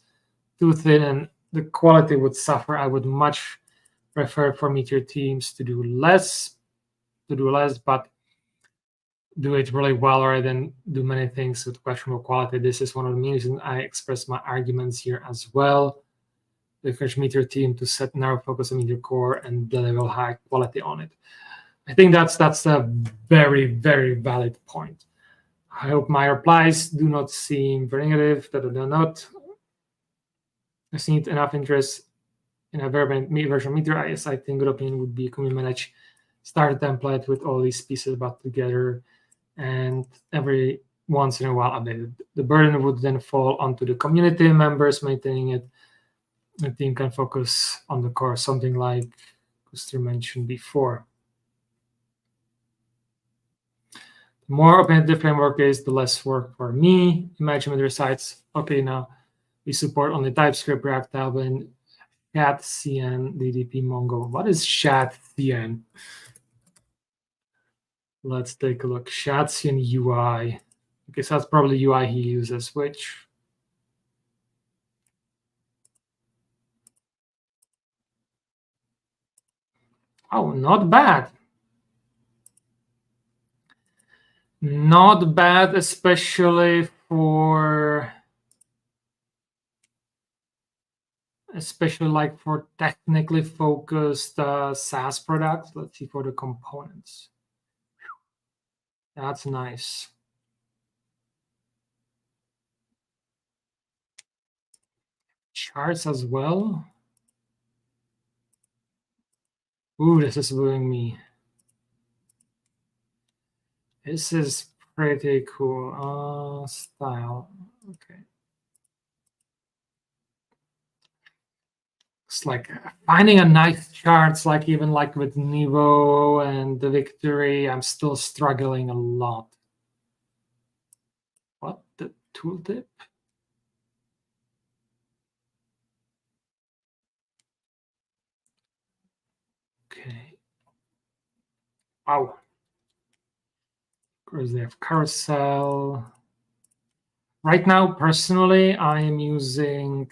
too thin, and the quality would suffer. I would much prefer for Meteor teams to do less, but do it really well, rather than do many things with questionable quality. This is one of the main reasons I express my arguments here as well. The encourage Meteor team to set narrow focus on Meteor core and deliver high quality on it. I think that's a very, very valid point. I hope my replies do not seem very negative, that they're not. I see enough interest in a version of Meteor. Yes, I think good opinion would be, can we manage start a template with all these pieces about together, and every once in a while updated. The burden would then fall onto the community members maintaining it. The team can focus on the core, something like Kuster mentioned before. The more open the framework is, the less work for me. Imagine with your sites, okay, now we support only TypeScript, React, Tailwind, ShadCN, DDP, Mongo. What is ShadCN? Let's take a look. ShadCN UI. Okay, so that's probably UI he uses, which not bad. Not bad, especially like for technically focused SaaS products. Let's see for the components. That's nice. Charts as well. Ooh, this is wooing me. This is pretty cool. Style. Okay. It's like finding a nice charts, like even like with Nivo and the Victory, I'm still struggling a lot. What? The tooltip? Okay. Wow. Of course, they have carousel. Right now, personally, I am using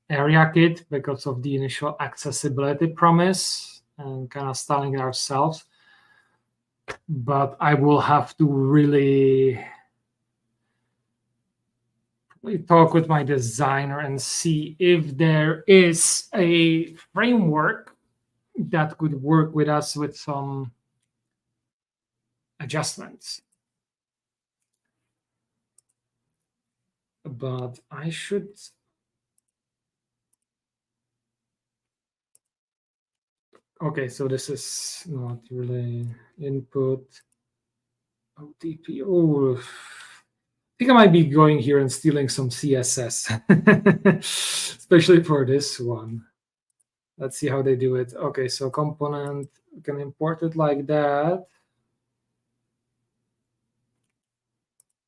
AreaKit because of the initial accessibility promise and kind of styling it ourselves. But I will have to really talk with my designer and see if there is a framework that could work with us with some adjustments. But I should. Okay, so this is not really input. OTP. Oh, I think I might be going here and stealing some CSS, especially for this one. Let's see how they do it. Okay, so component, we can import it like that.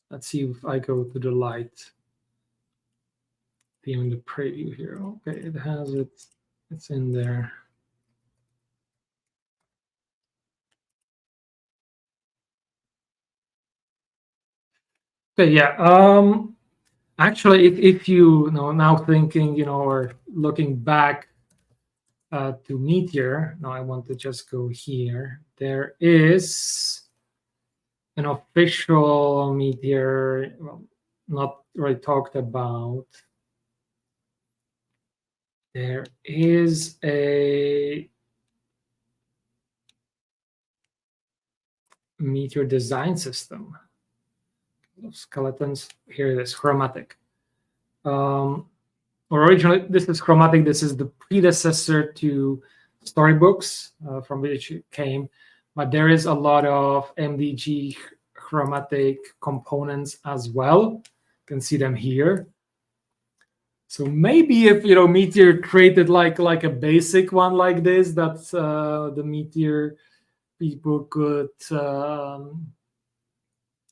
Let's see if I go to the light theme in the preview here. Okay, it has it. It's in there. Okay, yeah. Actually, if you know now thinking, or looking back to Meteor, now I want to just go here. There is an official Meteor, well, not really talked about. There is a Meteor design system of skeletons. Here it is, chromatic. Originally, this is chromatic. This is the predecessor to storybooks from which it came, but there is a lot of MDG chromatic components as well. You can see them here. So maybe if Meteor created like a basic one like this, that the Meteor people could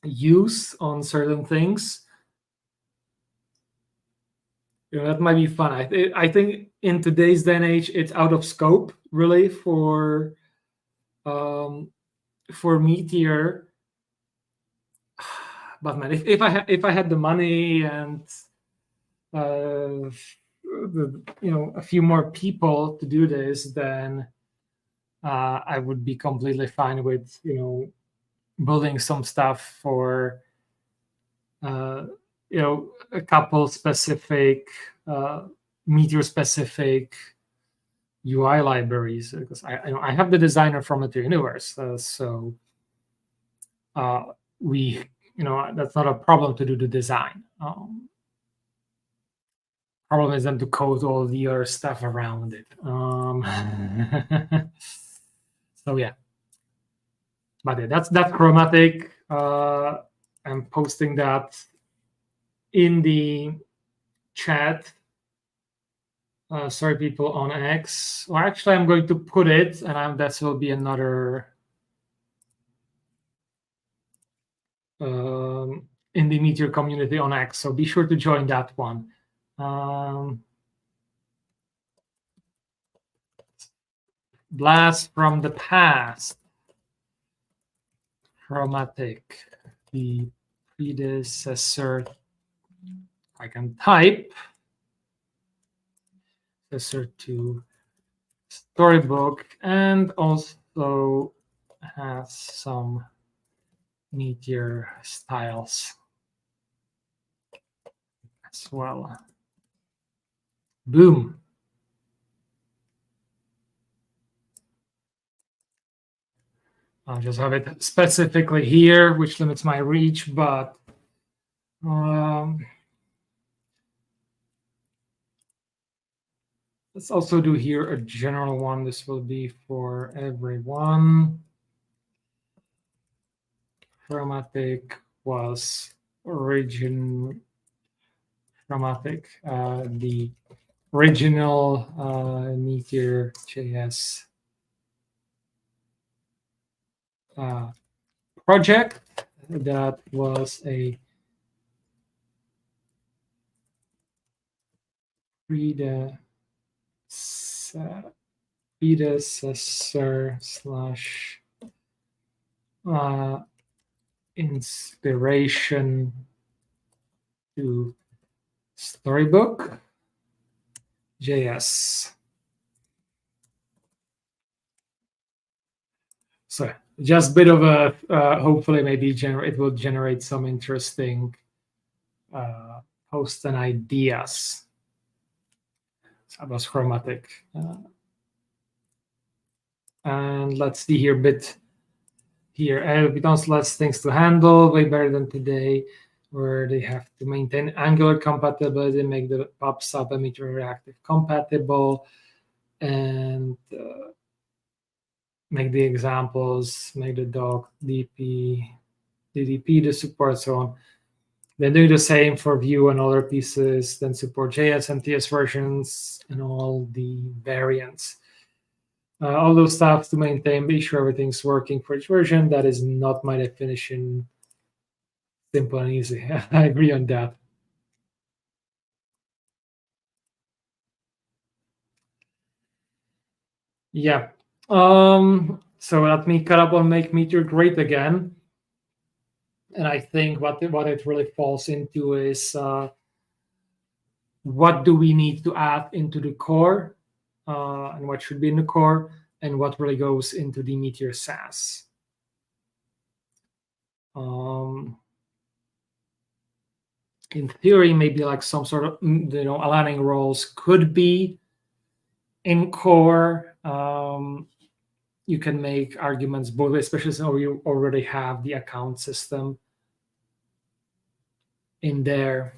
use on certain things, that might be fun. I think in today's day and age, it's out of scope really for Meteor. But man, if I had the money and a few more people to do this, then I would be completely fine with building some stuff for a couple specific Meteor specific UI libraries, because I have the designer from Meteor Universe, so we that's not a problem to do the design. Problem is then to code all the other stuff around it. So yeah, but yeah, that's chromatic. I'm posting that in the chat. Sorry, people on X. Or actually, I'm going to put it, and that will be another in the Meteor community on X. So be sure to join that one. Blast from the past. Chromatic, the predecessor. I can type predecessor to Storybook, and also has some Meteor styles as well. Boom. I'll just have it specifically here, which limits my reach, but let's also do here a general one. This will be for everyone. Chromatic was chromatic, the original Meteor JS project that was a predecessor slash inspiration to Storybook JS. So just a bit of a hopefully maybe it will generate some interesting posts and ideas. So that was chromatic. And let's see here a bit here. Python's less things to handle, way better than today, where they have to maintain Angular compatibility, make the pub sub and Meteor reactive compatible, and make the examples, make the doc, DP, DDP, the support, so on. Then do the same for Vue and other pieces, then support JS and TS versions and all the variants. All those stuff to maintain, be sure everything's working for each version. That is not my definition. Simple and easy. I agree on that. Yeah. So let me cut up on make Meteor great again. And I think what it really falls into is what do we need to add into the core, and what should be in the core, and what really goes into the Meteor SaaS. In theory, maybe like some sort of aligning roles could be in core. You can make arguments both ways, especially since you already have the account system in there.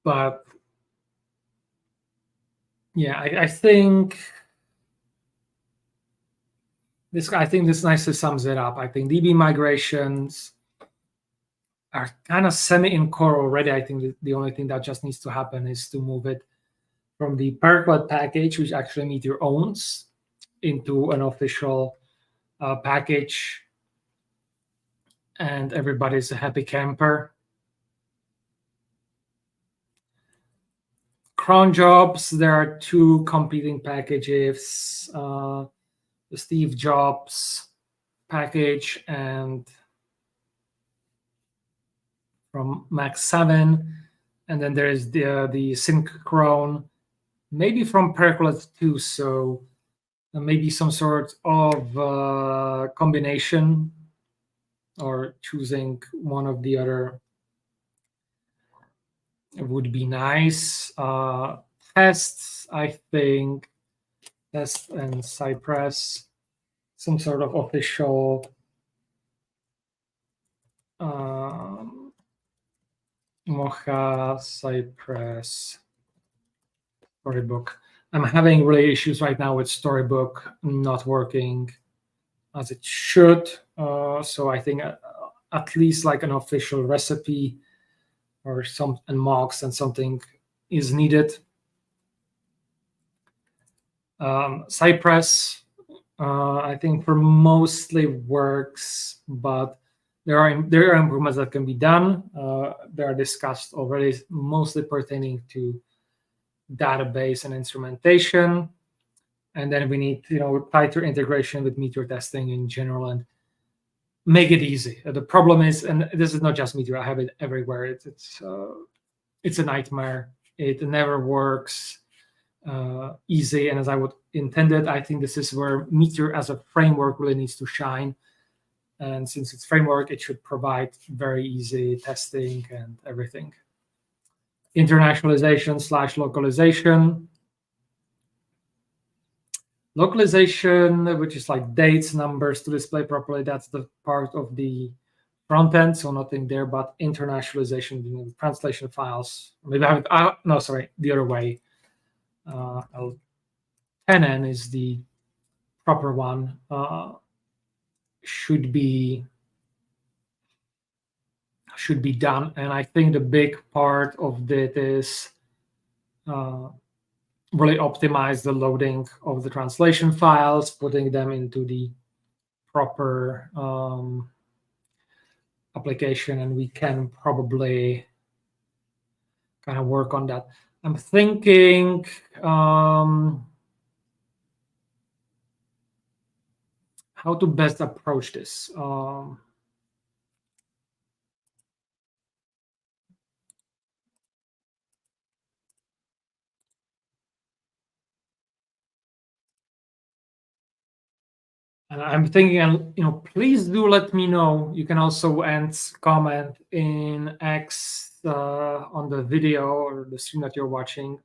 But yeah, I think this nicely sums it up. I think DB migrations are kind of semi in core already. I think the only thing that just needs to happen is to move it from the Percolate package, which actually Meteor owns, into an official package, and everybody's a happy camper. Cron jobs, there are two competing packages, the Steve Jobs package and from Max 7, and then there is the Synchron, maybe from Percolate 2, so maybe some sort of combination or choosing one of the other would be nice. Tests, I think, Test and Cypress, some sort of official Mocha, Cypress, Storybook. I'm having really issues right now with Storybook not working as it should. So I think at least like an official recipe or some and mocks and something is needed. Cypress, I think for mostly works, but there are improvements that can be done. They are discussed already, mostly pertaining to database and instrumentation. And then we need tighter integration with Meteor testing in general and make it easy. The problem is, and this is not just Meteor, I have it everywhere. It's a nightmare. It never works easy and as I would intended. I think this is where Meteor as a framework really needs to shine. And since it's framework, it should provide very easy testing and everything. Internationalization/localization. Localization, which is like dates, numbers to display properly, that's the part of the front end, so nothing there, but internationalization, translation files. Maybe I have no, sorry, the other way. L10N is the proper one. Should be done, and I think the big part of that is really optimize the loading of the translation files, putting them into the proper application, and we can probably kind of work on that. I'm thinking how to best approach this. And I'm thinking, please do let me know. You can also comment in X on the video or the stream that you're watching,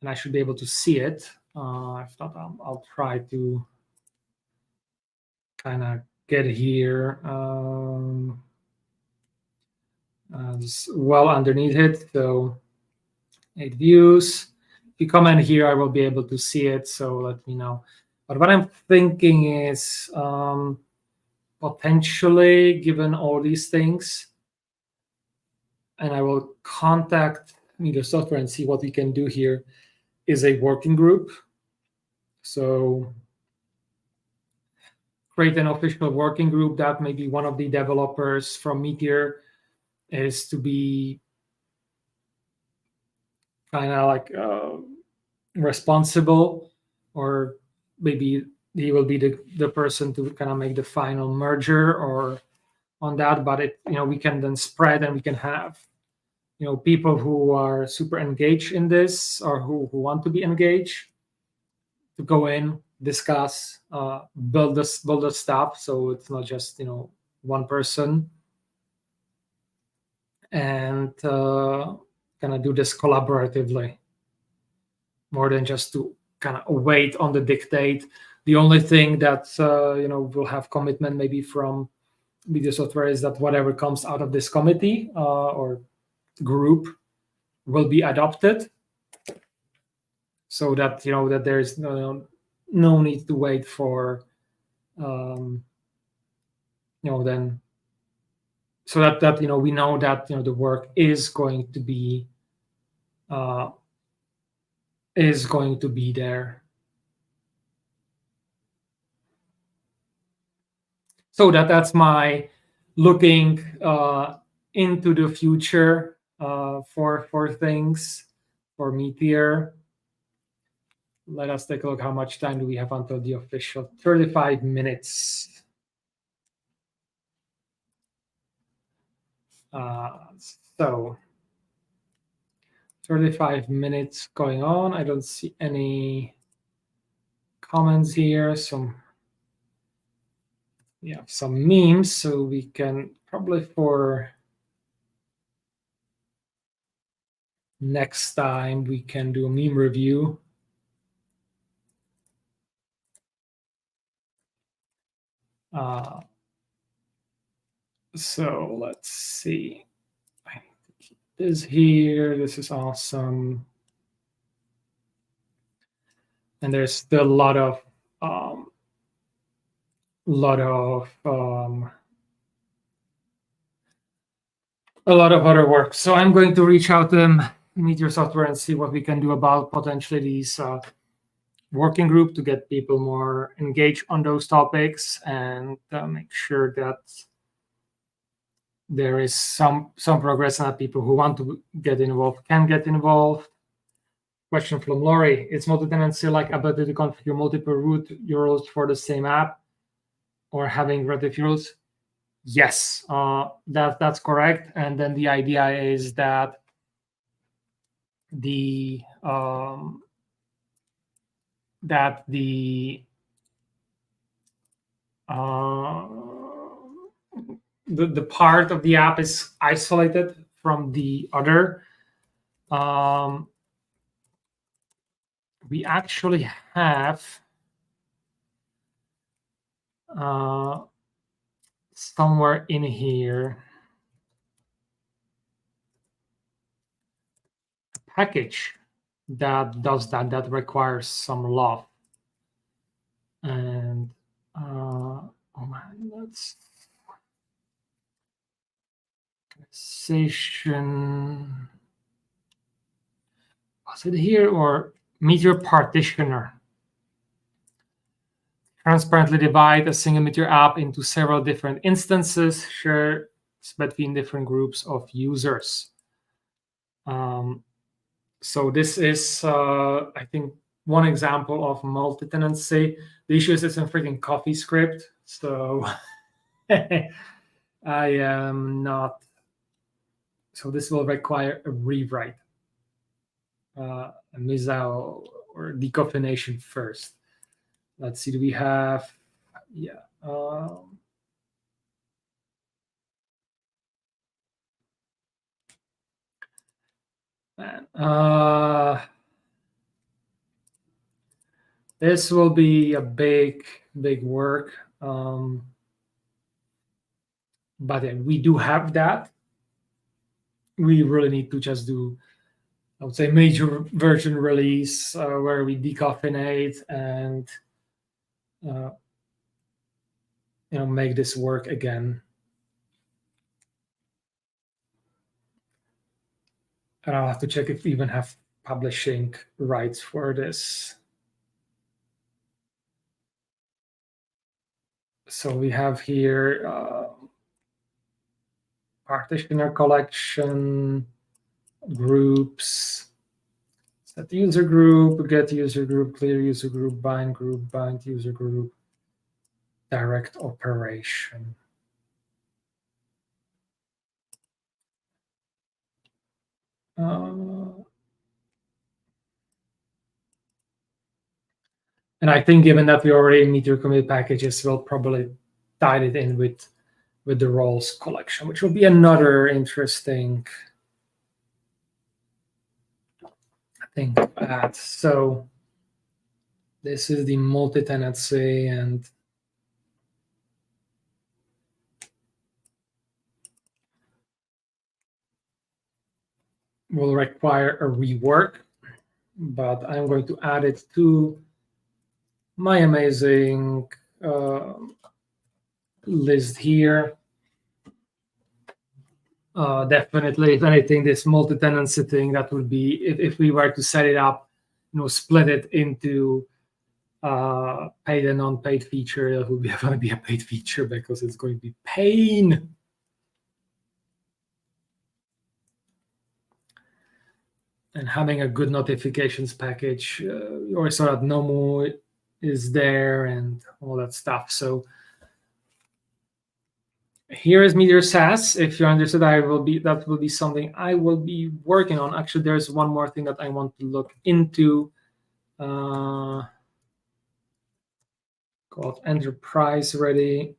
and I should be able to see it. If not, I'll try to kind of get here as well underneath it. So 8 views. If you comment here, I will be able to see it. So let me know. But what I'm thinking is potentially, given all these things, and I will contact Meteor Software and see what we can do here, is a working group. So create an official working group that maybe one of the developers from Meteor is to be kind of like responsible, or maybe he will be the person to kind of make the final merger or on that. But we can then spread, and we can have people who are super engaged in this, or who want to be engaged, to go in, discuss, build the stuff. So it's not just one person, and kind of do this collaboratively, more than just to kind of wait on the dictate. The only thing that will have commitment maybe from Meteor Software is that whatever comes out of this committee or group will be adopted, so that that there's no need to wait for then, so that we know that the work is going to be there. So that's my looking into the future for things for Meteor. Let us take a look. How much time do we have until the official 35 minutes? So 35 minutes going on. I don't see any comments here. Some memes, so we can probably for next time we can do a meme review. So let's see. I need to keep this here. This is awesome. And there's still a lot of other work. So I'm going to reach out to Meteor Software and see what we can do about potentially these working group, to get people more engaged on those topics, and make sure that there is some progress, and that people who want to get involved can get involved. Question from Lori: is multi-tenancy like ability to configure multiple root URLs for the same app, or having relative URLs? Yes, that's correct. And then the idea is that the the part of the app is isolated from the other. We actually have somewhere in here a package that does that requires some love. And oh man, that's session. Was it here, or Meteor partitioner? Transparently divide a single Meteor app into several different instances shared between different groups of users. So this is, I think, one example of multi-tenancy. The issue is it's a freaking CoffeeScript, so I am not. So this will require a rewrite, a misal or deconfirmation first. Let's see. Do we have? Yeah. man. This will be a big work. But then we do have that. We really need to just do, I would say, major version release where we decaffeinate and make this work again. And I'll have to check if we even have publishing rights for this. So we have here partitioner collection, groups, set user group, get user group, clear user group, bind user group, direct operation. And I think given that we already in Meteor commit packages, we'll probably tie it in with the roles collection, which will be another interesting thing to add. So this is the multi-tenancy, and will require a rework, but I'm going to add it to my amazing list here. Definitely, if anything, this multi-tenancy thing, that would be, if we were to set it up, split it into paid and non-paid feature, that would be going to be a paid feature because it's going to be pain. And having a good notifications package, or so that Nomu is there and all that stuff. So here is Meteor SaaS. If you're interested, that will be something I will be working on. Actually, there's one more thing that I want to look into, called Enterprise Ready,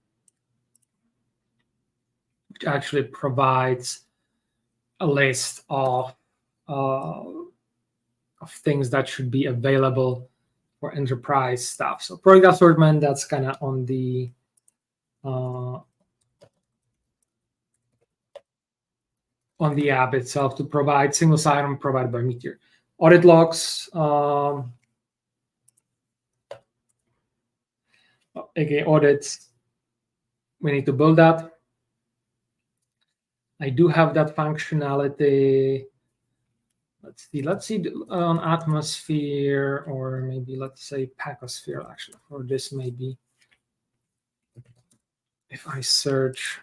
which actually provides a list of things that should be available for enterprise stuff. So product assortment, that's kind of on the app itself, to provide single sign-on provided by Meteor. Audit logs, again, audits, we need to build that. I do have that functionality. Let's see on Atmosphere, or maybe let's say Packosphere, actually, for this. Maybe if I search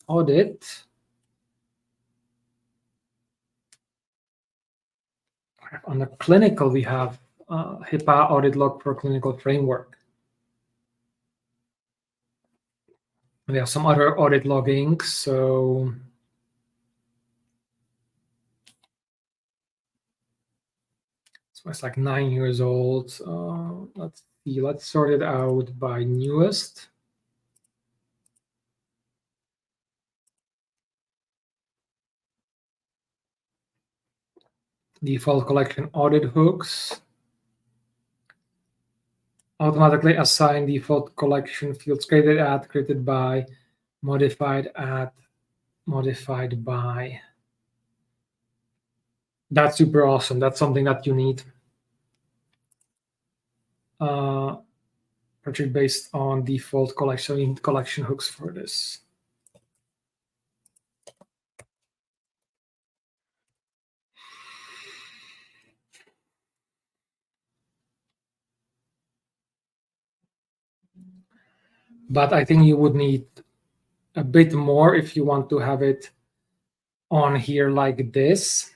audit, on the clinical, we have HIPAA audit log for clinical framework. We have some other audit logging. So it's like 9 years old. Let's see. Let's sort it out by newest. Default collection audit hooks. Automatically assign default collection fields created by, modified at, modified by. That's super awesome. That's something that you need. Purchase based on default collection, in collection hooks for this. But I think you would need a bit more if you want to have it on here like this.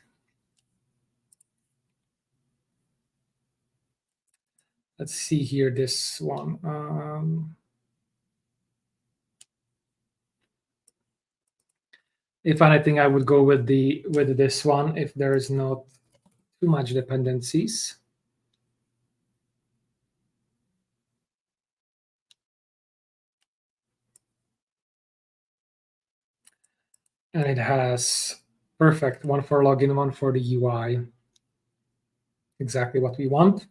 Let's see here, this one. If anything, I would go with this one if there is not too much dependencies. And it has Perfect. One for login, one for the UI. Exactly what we want.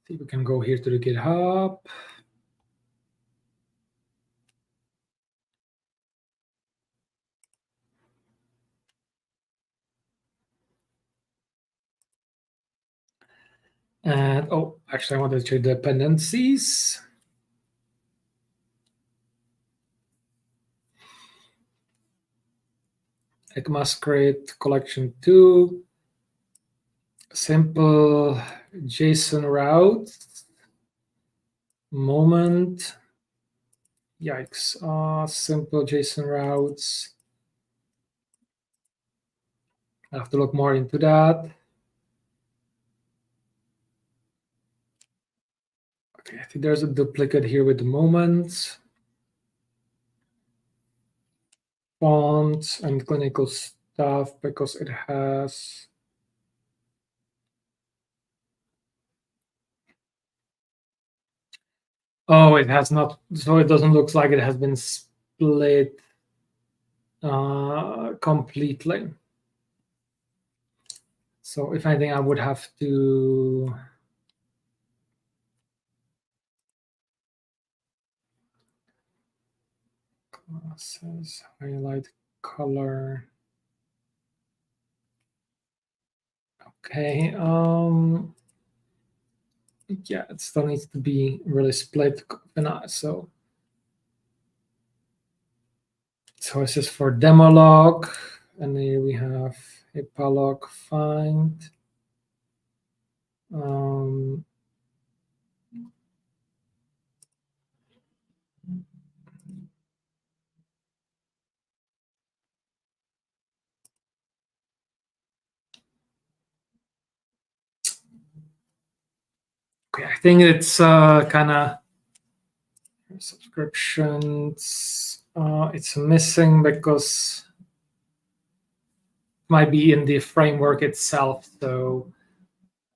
See, we can go here to the GitHub. And oh, actually, I wanted to check the dependencies. ECMAScript collection 2, simple JSON route, moment. Yikes. Simple JSON routes. I have to look more into that. Okay, I think there's a duplicate here with the moments, fonts, and clinical stuff because it has. Oh, it has not. So it doesn't look like it has been split completely. So if anything, I would have to. Classes, highlight color. Okay. Yeah, it still needs to be really split. So this is for demo log, and here we have HIPAA log find. Okay, I think it's kind of subscriptions. It's missing because it might be in the framework itself. So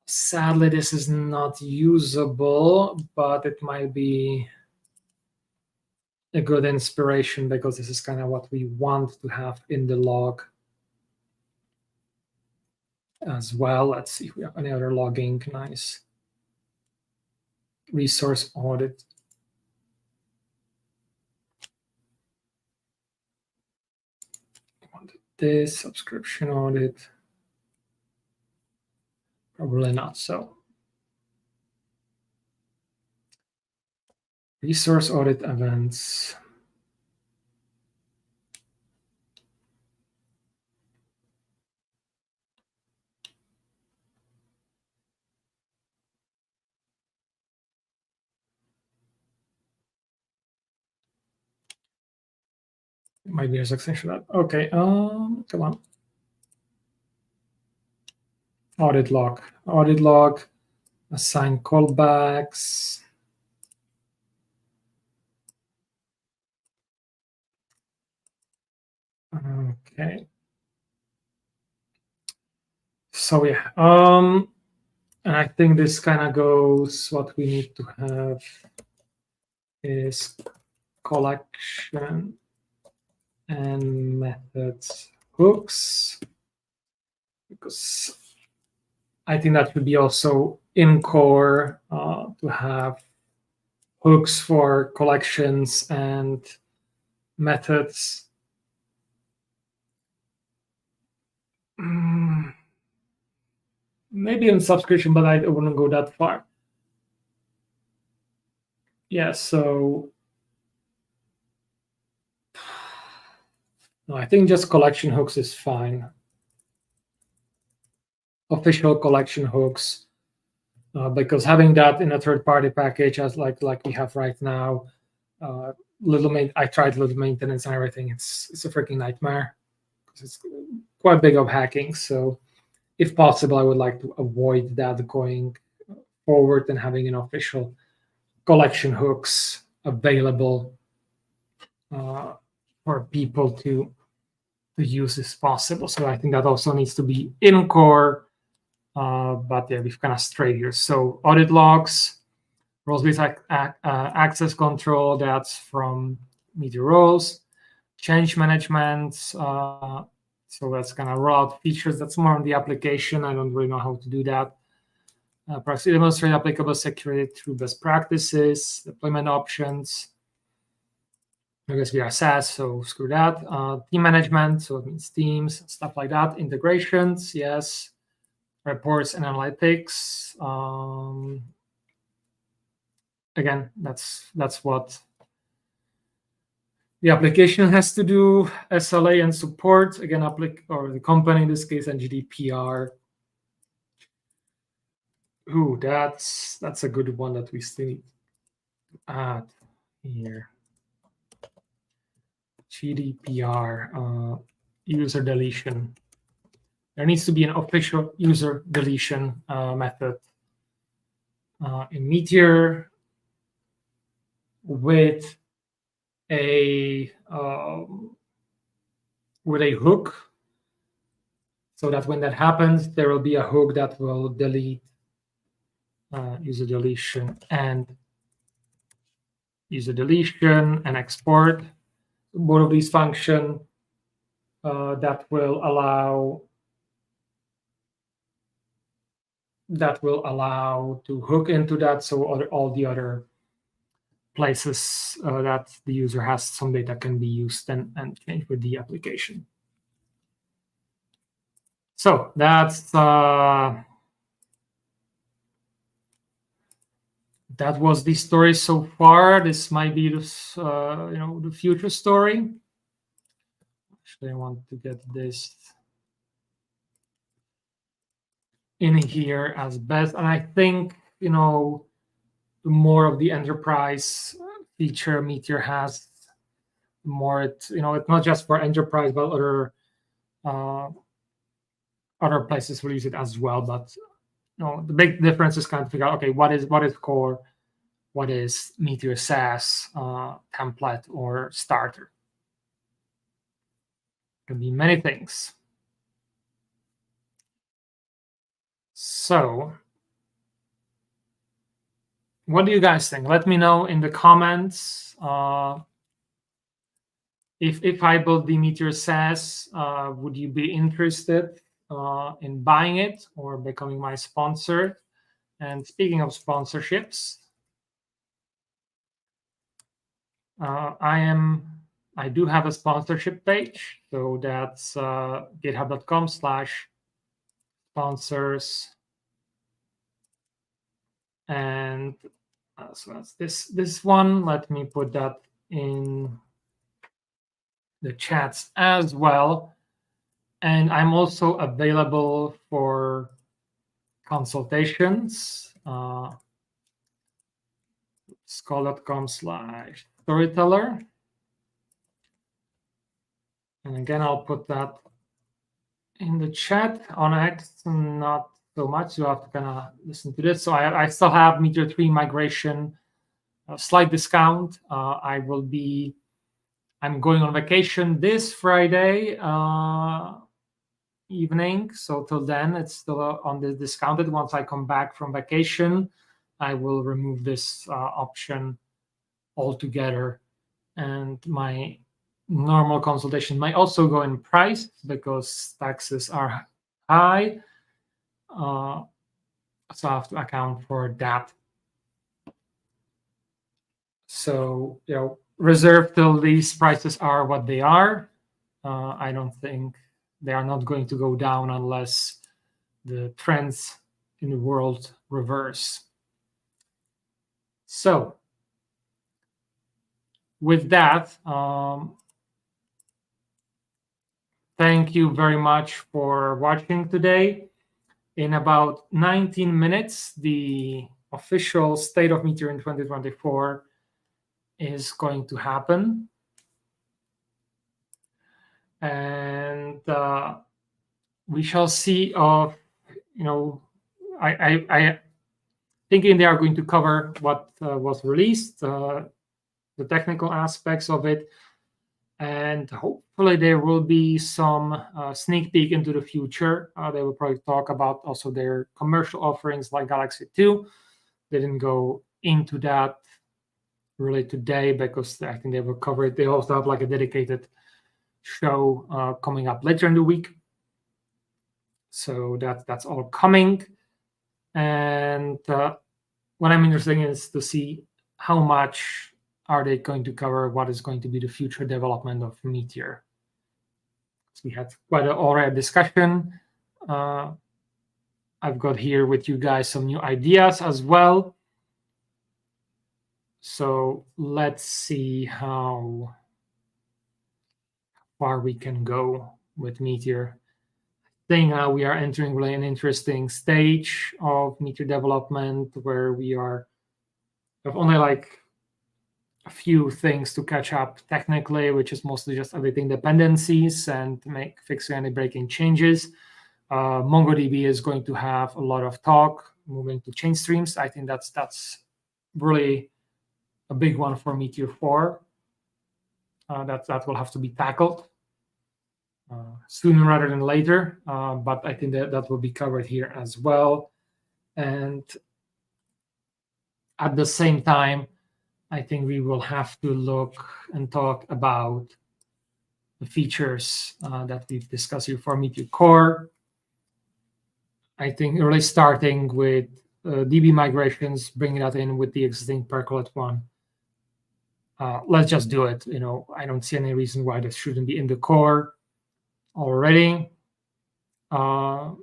sadly, this is not usable, but it might be a good inspiration because this is kind of what we want to have in the log as well. Let's see if we have any other logging. Nice. Resource audit. This subscription audit. Probably not so. Resource audit events. It might be a extension of that. Okay, come on. Audit log, assign callbacks. Okay. So yeah, and I think this kind of goes, what we need to have is collection and methods hooks, because I think that would be also in core to have hooks for collections and methods. Maybe in subscription, but I wouldn't go that far. Yeah, so no, I think just collection hooks is fine. Official collection hooks, because having that in a third-party package, as like we have right now, I tried little maintenance and everything. It's a freaking nightmare. It's quite big of hacking. So if possible, I would like to avoid that going forward and having an official collection hooks available for people to use as possible. So I think that also needs to be in core But yeah, we've kind of strayed here. So audit logs, roles-based access control, that's from Meteor roles. Change management, so that's kind of roll out features. That's more on the application. I don't really know how to do that. Proxy demonstrate applicable security through best practices, deployment options. I guess we are SaaS, so screw that. Team management, so it means teams, stuff like that. Integrations, yes. Reports and analytics. Again, that's what the application has to do. SLA and support, again, or the company in this case, and GDPR. Ooh, that's a good one that we still need to add here. GDPR, user deletion. There needs to be an official user deletion method in Meteor with a hook, so that when that happens, there will be a hook that will delete user deletion and export. Both of these function that will allow to hook into that, so all the other places that the user has some data can be used and changed with the application. So that's that was the story so far. This might be this, the future story. Actually, I want to get this in here as best, and I think the more of the enterprise feature Meteor has, the more it's not just for enterprise, but other places will use it as well. But the big difference is kind of figure out, okay, what is core, what is Meteor SaaS, template, or starter. It can be many things. So what do you guys think? Let me know in the comments. If I build the Meteor SaaS, would you be interested in buying it or becoming my sponsor? And speaking of sponsorships, I do have a sponsorship page, so that's github.com/sponsors, and so that's this one. Let me put that in the chats as well. And I'm also available for consultations. Skull.com/storyteller. And again, I'll put that in the chat. On X, not so much. You have to kind of listen to this. So I still have Meteor 3 migration, slight discount. I'm going on vacation this Friday evening. So till then, it's still on the discounted. Once I come back from vacation, I will remove this option altogether. And my normal consultation might also go in price because taxes are high. So I have to account for that. So, reserve till these prices are what they are. I don't think they are not going to go down unless the trends in the world reverse. So with that, thank you very much for watching today. In about 19 minutes, the official State of Meteor in 2024 is going to happen. And we shall see I thinking they are going to cover what was released, the technical aspects of it, And hopefully there will be some sneak peek into the future. They will probably talk about also their commercial offerings like Galaxy 2. They didn't go into that really today because I think they will cover it. They also have like a dedicated show coming up later in the week. So that's all coming. And what I'm interested in is to see how much are they going to cover what is going to be the future development of Meteor. So we had quite an already discussion. I've got here with you guys some new ideas as well. So let's see how far we can go with Meteor. I think we are entering really an interesting stage of Meteor development where we have only like a few things to catch up technically, which is mostly just editing dependencies and fixing any breaking changes. MongoDB is going to have a lot of talk moving to chain streams. I think that's really a big one for Meteor 4. That will have to be tackled sooner rather than later, but I think that will be covered here as well. And at the same time, I think we will have to look and talk about the features that we've discussed here for Meteor Core. I think really starting with DB migrations, bringing that in with the existing Percolate one. Let's just do it. I don't see any reason why this shouldn't be in the core already. Cron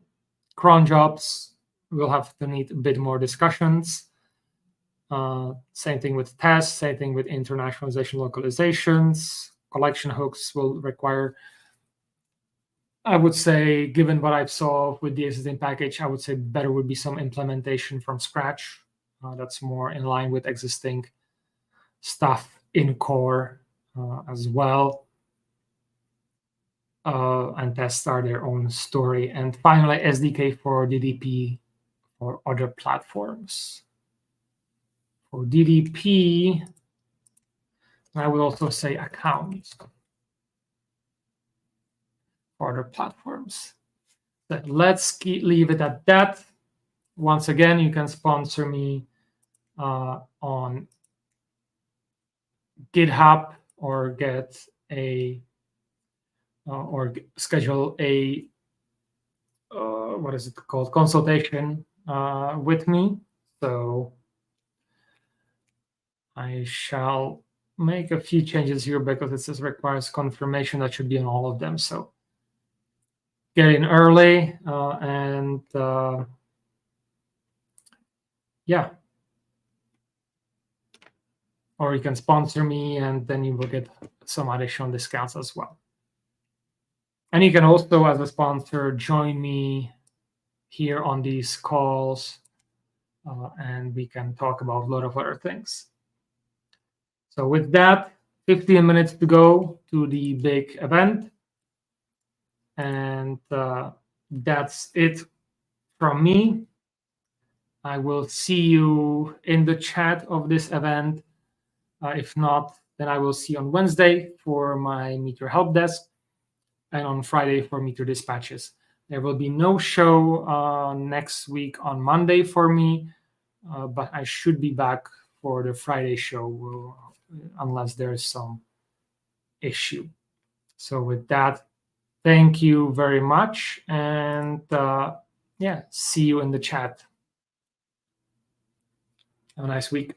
jobs will have to need a bit more discussions. Same thing with tests, same thing with internationalization localizations. Collection hooks will require, I would say, given what I saw with the existing package, I would say better would be some implementation from scratch. That's more in line with existing stuff in core as well. And tests are their own story. And finally, SDK for DDP for other platforms. For DDP, I would also say accounts for other platforms. But let's leave it at that. Once again, you can sponsor me on GitHub or get a or schedule a what is it called, consultation with me. So I shall make a few changes here because it says requires confirmation. That should be on all of them. So get in early and yeah. Or you can sponsor me and then you will get some additional discounts as well. And you can also, as a sponsor, join me here on these calls and we can talk about a lot of other things. So with that, 15 minutes to go to the big event. And that's it from me. I will see you in the chat of this event. If not, then I will see you on Wednesday for my Meteor help desk and on Friday for Meteor dispatches. There will be no show next week on Monday for me, but I should be back for the Friday show unless there is some issue. So with that, thank you very much. And yeah, see you in the chat. Have a nice week.